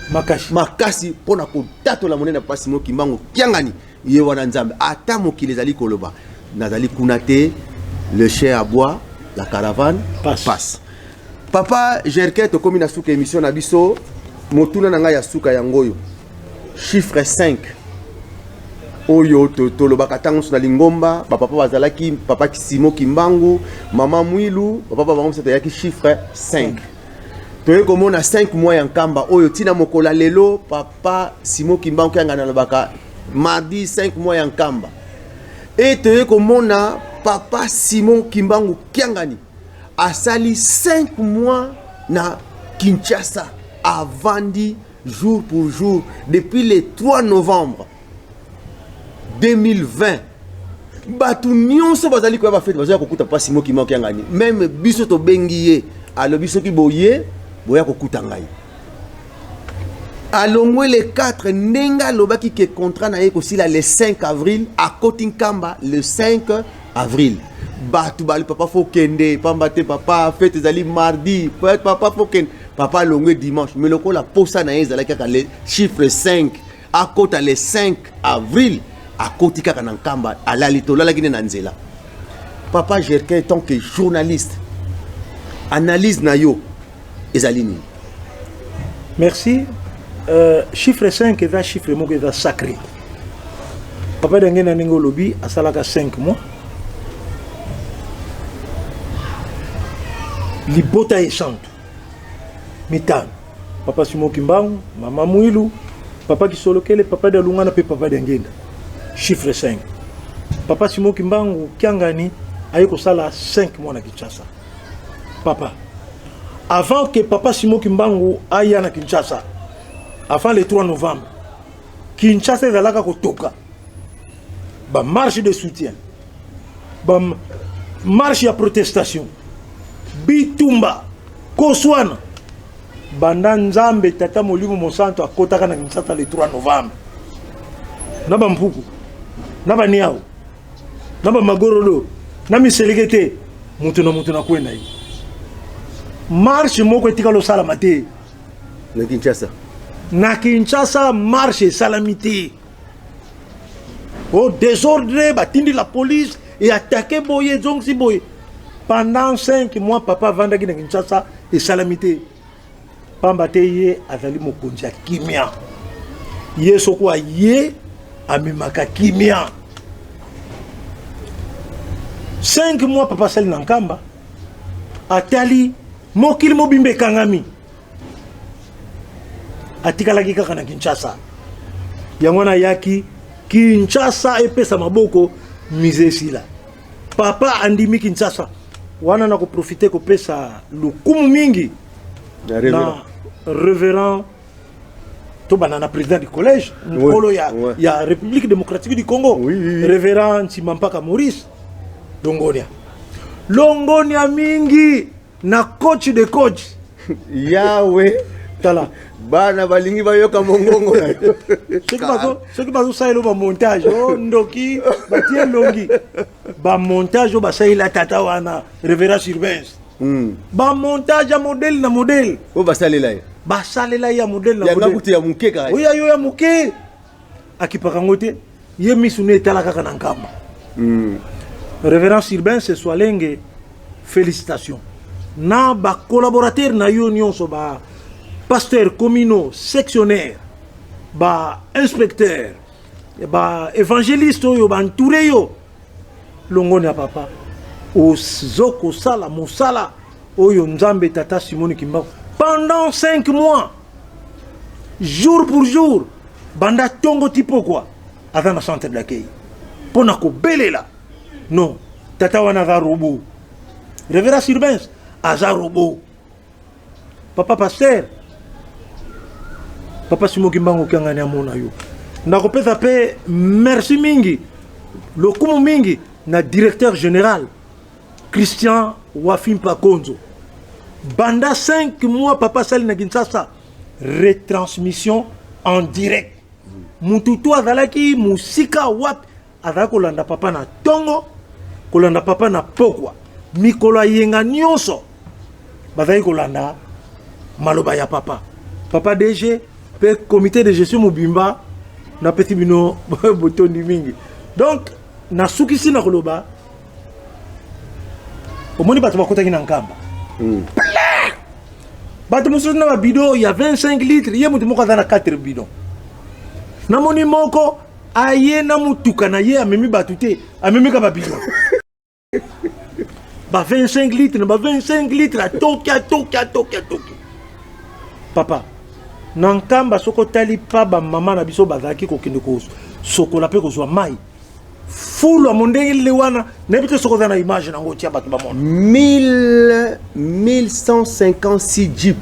makasi pona ko tato la monena pasi mo Kimbangu Kiangani ye wana nzambe ata mokili ezali koloba nazali kunate le chien à bois la caravane passe. Papa Gerkin to komi na suka émission na biso motuna na ngai ya suka yangoyo chiffre 5 oyo to lobaka tango na lingomba papa bazalaki papa Simon Kimbangu mama Mwilu papa bango c'était yaki chiffre 5 toye komona 5 mois ya nkamba oyo tina mokola lelo papa Simon Kimbangu Kiangani lobaka mardi 5 mois ya nkamba et toye komona papa Simon Kimbangu Kiangani asali 5 mois na Kinshasa avandi jour pour jour depuis le 3 novembre 2020 batu nyonso bazali ko ba fete bazali kokuta papa Simon Kimbangu Kiangani même biso to bengiye alo biso ki boye boya kokuta ngai alongwe le 4 nenga lobaki ke contrat na ye kosila le 5 avril à Kotinkamba le 5 avril batu bali papa faut kende pamba te papa fête ezali mardi papa faut kende papa longwe dimanche mais loko la posa na ye ezalaki kaka le chiffre 5 à kota le 5 avril à Kotika kaka na nkamba alali tolalaki na nzela papa Gerkin tant que journaliste analyse na yo ezali nini merci chiffre 5 est un chiffre moko est sacré papa dangena ningo lobi asalaka 5 mois libota et chante mitano papa Simon Kimbangu mama Mwilu papa Kisolokele papa de Lungana pe papa Dengenda chiffre 5 papa Simon Kimbangu Kiangani ayeko sala 5 mois na Kinshasa papa avant que papa Simon Kimbangu aille na Kinshasa avant le 3 novembre Kinshasa ezalaka kotoka ba marche de soutien ba marche ya protestation bitumba koswana banda nzambe tata molimo mosanto akotaka na Kinshasa le 3 novembre na bampuku na baniao na bamagorolo na miselegete mutu na kwenda yi marche moko etikalo salamate na Kinshasa marche salamité au désordre batindi la police et attaqué boye zonksi boye pendant 5 mois papa vandaki na Kinshasa et salamité pambate ye azali mokonzi kimia ye sokwa ye amemaka kimia 5 mois papa sali na nkamba atali mokili mobimbe kangami atikalaki kaka na Kinshasa yango na yaki Kinshasa epesa maboko mise sila papa andimi Kinshasa wana na ko profiter ko pesa lukumu mingi na révérend to banana président du collège mkolo ya République démocratique du Congo révérend Ntimampaka Maurice Longonia mingi na coach de coach Yahweh Tala. Bana balingi bayoka mongongo. Ce qui va ça le montage oh ndoki batie longi ba montage ba ça la tata wana révérence urbains ba montage ya modèle na modèle o ba salela ya modèle na modèle ya modèle ya muke ka oya yo ya muke akipaka ngote ye misune tala kaka na nkamba révérence urbains c'est soalenge félicitations na ba collaborateur na yo nyonso ba pasteur communaux sectionnaire ba inspecteur ba évangéliste oyo ba entouré yo longoni ya papa ozoko sala mosala oyo nzambe tata Simoni Kimbangu pendant 5 mois jour pour jour banda tongo tipo quoi avant na centre d'accueil pona ko belela non tata wana za robo révérence urbains aza robo papa pasteur papa Simoni Kimbangu kangani amona yo nakopeza pe merci mingi lokumu mingi na directeur général Christian Wafimpa Konzo banda 5 mois papa sali na Kinshasa retransmission en direct mututu azalaki musika wapi azalaki kolanda papa na tongo kolanda papa na pokwa mikolo yenga nyonso bazali kolanda maloba ya papa papa DG pe comité de gestion mobimba na petit bino botondi mingi donc na sukisi na koloba omoni bato bakotaki na nkamba bato mosusu na babido ya 25 litres ye moto moko aza na 4 bidon na moni moko aye na mutuka na ye amemi bato te amemi ka babidon ba 25 litres na ba 25 litres atoki papa na nkamba soko tali pa ba mama na biso bazalaki kokende sokola pe kozwa mai fulu amondenge le wana nebite soko za na image na ngotia bato ba mona 1156 jeep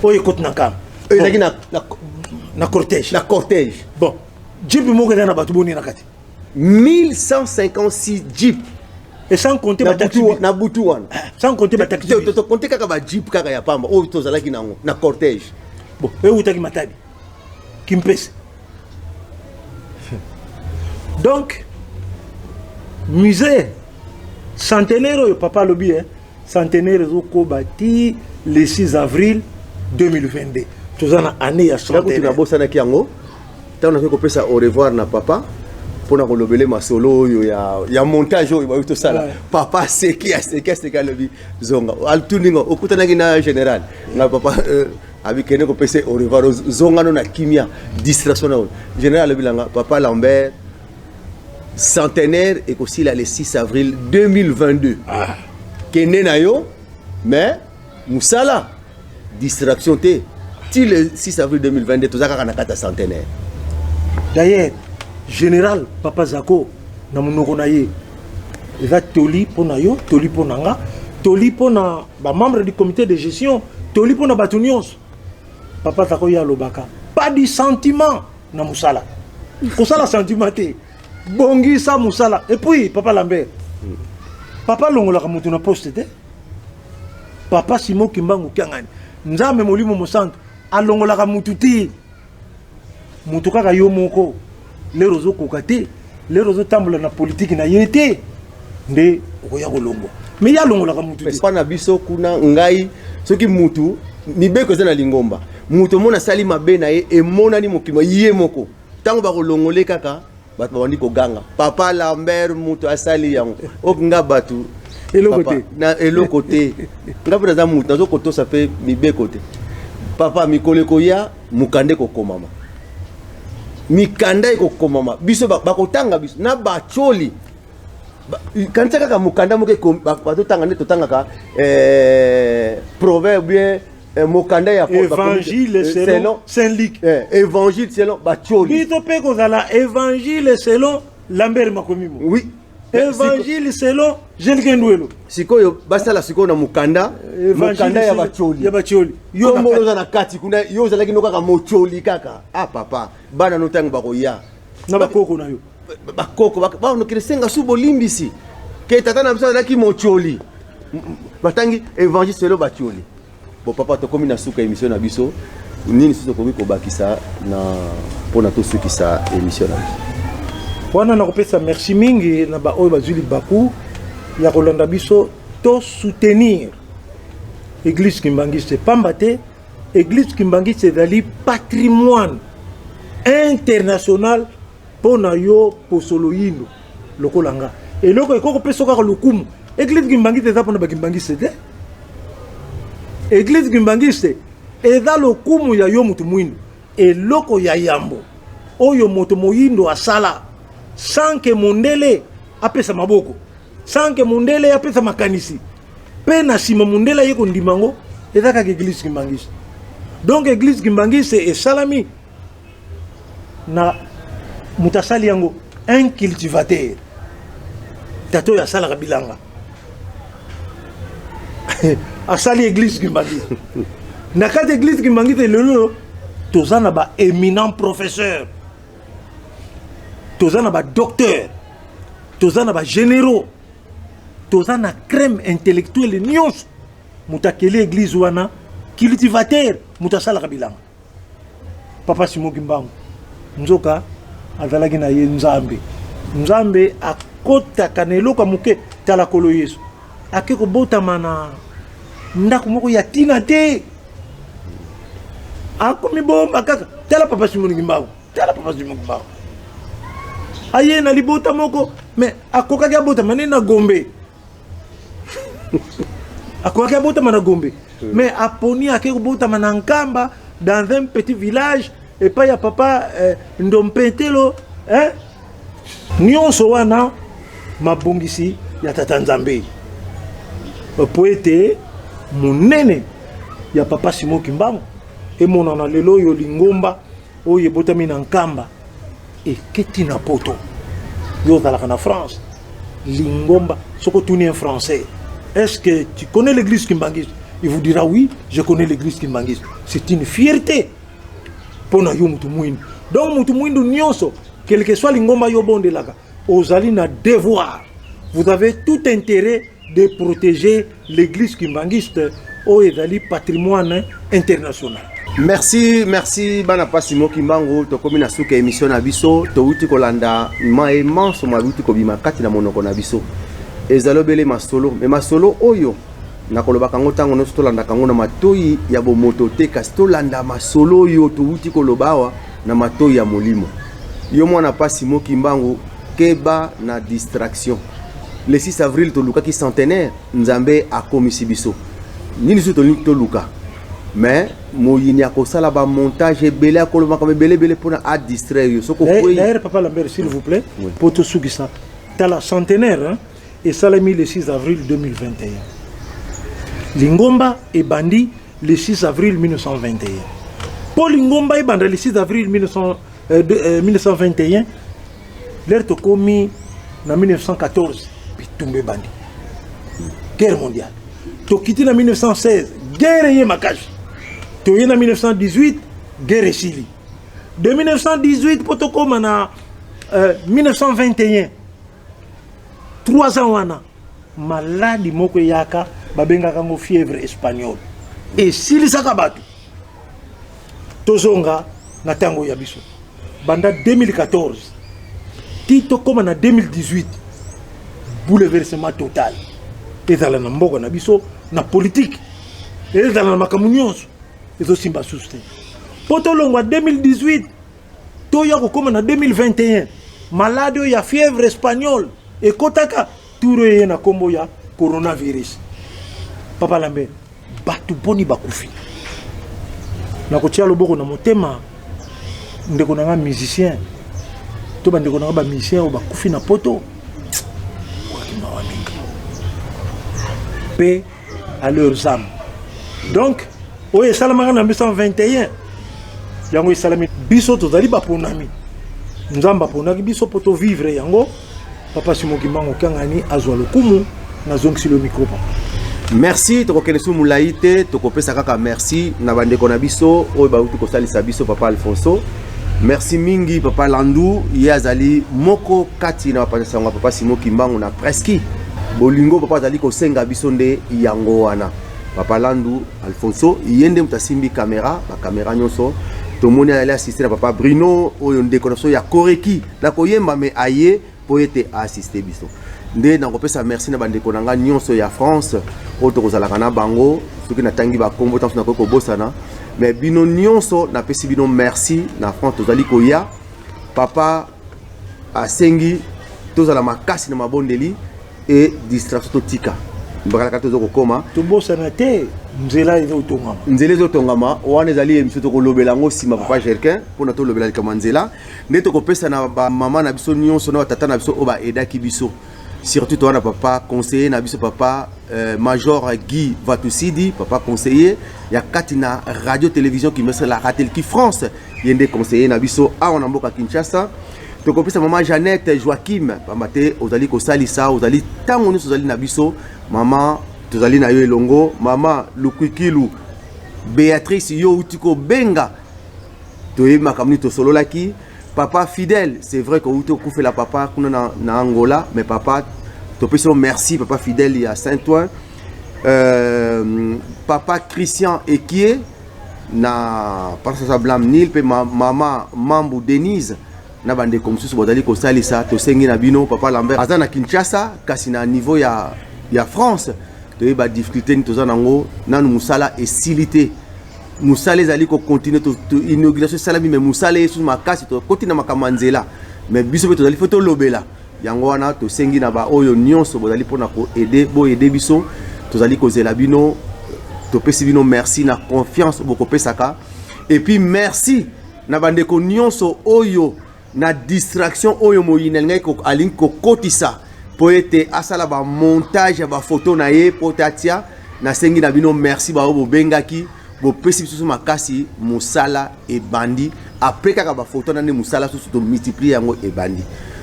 oye kote na nkamba ezaki na cortège bon jeep moko eza na bato boni na kati 1156 jeep et sans compter ba taxi na butu wana sans compter ba taxi to compter kaka ba jeep kaka ya pamba o to zalaki nango na cortège bon utaki matadi kimpese donc musée centenaire oyo papa lobi centenaire ezoko bati le 6 avril 2022 toza na année ya centenaire na bosanaki yango ntango nakoki kopesa au revoir na papa mpona kolobele masolo oyo ya montage oyo bayo tosala papa aseki alobi zonga altuningo okutanaki na général na papa abikende kopesa au revoir zongano na kimia distraction na oyo général alobilanga papa Lambert centenaire et aussi le 6 avril 2022 kende na yo mais musala distraction te ti le 6 avril 2022 tozaka na kata centenaire d'ailleurs général papa Zako na monoko na ye eza toli pona yo toli pona nga toli pona ba membre du comité de gestion toli pona bato nyonso papa Zako ya lobaka pas du sentiment na musala kosala sentiment te bongi sa musala et puis papa Lambert papa longolaka mutu na poste te papa Simoni Kimbangu kangani nzambe molimo mosanto alongolaka mutu te mutu kaka yo moko lero ozokoka te lero ozotambola na politique na ye te nde okoya kolongwa mais ya longolaka mutu te pana biso kuna ngai soki mutu mibeko eza na lingomba mutu mona sali mabe na ye emonani mokima ye moko ntango bakolongole kaka bato babandi koganga papa Lambert mutu asali yango okinga bato na eloko te nga mpe naza mutu nazokotosa mpe mibeko te papa mikolo ekoya mukande kokomama mikanda ekokomama biso bakotanga biso na bacholi kanisa kaka mukanda moke batotanga nde totangaka proverbe bien mokanda ya évangile selon Saint-Luc évangile selon bacholi bito pe kozala évangile selon Lambert Makomimo oui évangile selon Jelken Ndwelo sikoyo basala sikoyo na mukanda ya bacholi yo mboza na kati kuna yo zalaki nokaka mocholi kaka papa bana notango bakoya na bakoko na yo bakoko baonokiresenga subo limbisi ke tata na biso zalaki mocholi batangi évangile selon bacholi Bon papa tokomi na suka émission na biso nini sisi tokomi kobakisa na pona to suki sa émission na biso. Wana na kopesa merci mingi na ba oyo bazuli baku ya kolanda biso to soutenir Église Kimbangiste pamba te Église Kimbangiste ezali patrimoine international pona yo posolo yindo lokolanga eloko ekoko pesa kaka lokumu Église Kimbangiste eza pona bakimbangiste te Église Kimbangiste eza lokumu ya yo mutu mwindo eloko ya yambo oyo moto moyindo asala sanke mondele apesa maboko sanke mondele apesa makanisi pe na sima mondele yeko ndimango eza kaka Église Kimbangiste. Donc Église Kimbangiste est salami na mutasali yango un cultivateur tato ya sala kabilanga asali Église Kimbangiste na kati Église Kimbangiste lelo tozana ba éminent professeur tozana ba docteur tozana ba généraux tozana crème intellectuelle nyonso mutakeli Église wana cultivateur mutasala kabilanga papa Simon Kimbangu nzoka azalaki na ye nzambe akota kanelo ka muke tala kolo Yesu ake ko botama na ndako moko ya tina te akomi bomba kaka tala papa Simon Kimbangu aye na libota moko mais akokaki abota mane na Gombe akokaki abota mana Gombe mais aponi ake ko botama na Nkamba dans un petit village et pas ya papa ndompetelo nyonso wana mabongisi ya tata Nzambe poete munene ya papa Simon Kimbangu et monana lelo yo lingomba oye botami na Nkamba et keti na poto yo zalaka na France lingomba soko tuni en français est-ce que tu connais l'église Kimbangiste? Il vous dira oui, je connais l'église Kimbangiste. C'est une fierté pour na yo mutu muindu. Donc mutu muindu nyonso quel que soit lingomba yo bonde laka ozali na devoir. Vous avez tout intérêt de protéger l'église Kimbangiste au ezali patrimoine international. Merci bana pa Simon Kimbangu tokomi na suka émission na biso to uti kolanda maema so mabuti ko bima kati na monoko na biso ezalobele masolo mais masolo oyo na koloba kango tango no stolanda kango na matoyi ya bomoto te kastolanda masolo yo to uti kolobawa na matoyi ya molimo yo mwana pa Simon Kimbangu keba na distraction le 6 avril to luka ki centenaire nzambe akomisi biso nini so to luka mais moyini akosala ba montage belé akoloba comme belé pour à distraire soko koyi d'ailleurs papa Lambert s'il vous plaît pour tout ça t'as la centenaire hein, et salami le 6 avril 2021 Lingomba et bandi le 6 avril 1921 pour Lingomba et bandi le 6 avril 1921 l'air to komi na 1914 bitumbe bandi guerre mondiale to kiti na 1916 guerre ye makashi to en 1918 guerre Chili de 1918 potokoma na 1921 3 ans wana maladi moko yaka babenga kango fièvre espagnole et silisaka batu tozonga na tango ya biso banda 2014 tito koma na 2018 bouleversement total ezala na mboko na biso na politique ezala na makamu nyonso ezo simba suste potolongwa 2018 toya kokoma na 2021 malade ya fièvre espagnole ekotaka turo ye na kombo ya coronavirus papa Lambert batu boni bakufi na kotia loboko na motema ndeko na musicien to bandeko na ba musicien o bakufi na poto wakima waminga paix à leurs âmes. Donc oye salamaka na 1921 yango isalami biso tozali baponami nzamba ponaki biso poto vivre yango papa Simon Kimbangu kangani azwa lokumu na zongisi le micro papa. Merci tokokenesu mulaite tokopesa kaka merci na bandeko na biso oyo bauti kosalisa biso papa Alfonso. Merci mingi papa Landu yazali moko kati na bapasanga papa Simon Kimbangu na preski bolingo papa azali kosenga biso nde yango wana papa Landu Alfonso yende mutasimbi caméra ba caméra nyonso to moni aller assister na papa Bruno oyo ndeko ya koreki na koyemba me aye po ete assister biso nde na kopesa merci na bandeko nanga nyonso ya France oto kozalaka na bango soki natangi ba kombo tanso na ko bosana mais bino nyonso na pesi bino merci na France tozali koya papa asengi tozala makasi na mabondeli et distraction totika mbakala tozo kokoma tobosana te nzela ezotongama nzela ezotongama wana ezali emission tokolobela ngo sima papa Gerkin mpona tolobela likama nzela nde tokopesa na bamama na biso nyonso na batata na biso oyo baedaki biso surtout towana papa conseiller na biso papa major Guy Vatusidi papa conseiller ya kati na radio télévision qui me la Ratelki France yende conseiller na biso awa na mboka Kinshasa tokopesa mama Jeannette Joachim pambate ozali kosalisa ozali tango nyonso ozali na biso mama tozali na yo elongo mama Lukwikilu Béatrice yo utiko benga toyebi makamni tosololaki papa fidèle c'est vrai que uto kufela papa kuna na Angola mais papa topesa merci papa fidèle ya Saint-Ouen papa Christian Ekie na pastor Blam Nil pe mama Mambu Denise na bande comme sous bodali ko salisa to sengi na bino papa Lambert azana Kinshasa kasi na niveau ya France to ba difficulté ni tozana ngo nanu musala et silité musala ezali ko continuer to inauguration salami mais musala yesu makasi to kotina makamanzela mais biso pe tozali foto lobela yango wana to sengi na ba oyo nyonso bodali pona ko aider bo aider biso tozali ko zela bino to pesi bino merci na confiance boko pesaka et puis merci na bande ko nyonso oyo na distraction oyo moyinel ngai ko alingi ko kotisa po ete asala ba montage ba photo na ye potatia na sengi na bino merci ba obo bengaki bo pesi biso makasi musala e bandi après kaka ba photo na ne musala so to multiplier yango e bandi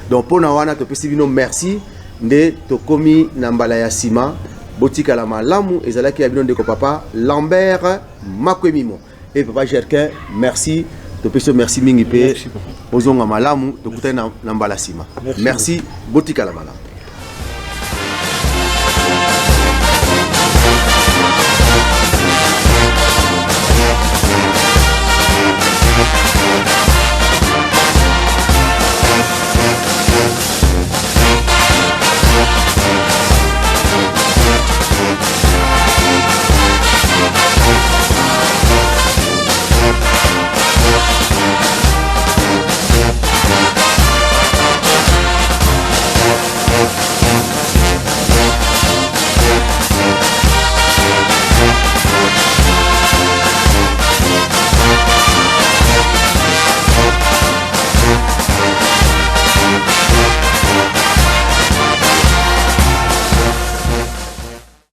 donc pona wana to pesi bino merci nde to komi na mbala ya sima botika la malamu ezalaki ya bino ndeko papa Lambert Makwemimo et papa Gerkin merci to pesi merci mingi pe ozonga malamu to kutana na mbala sima merci botika la malamu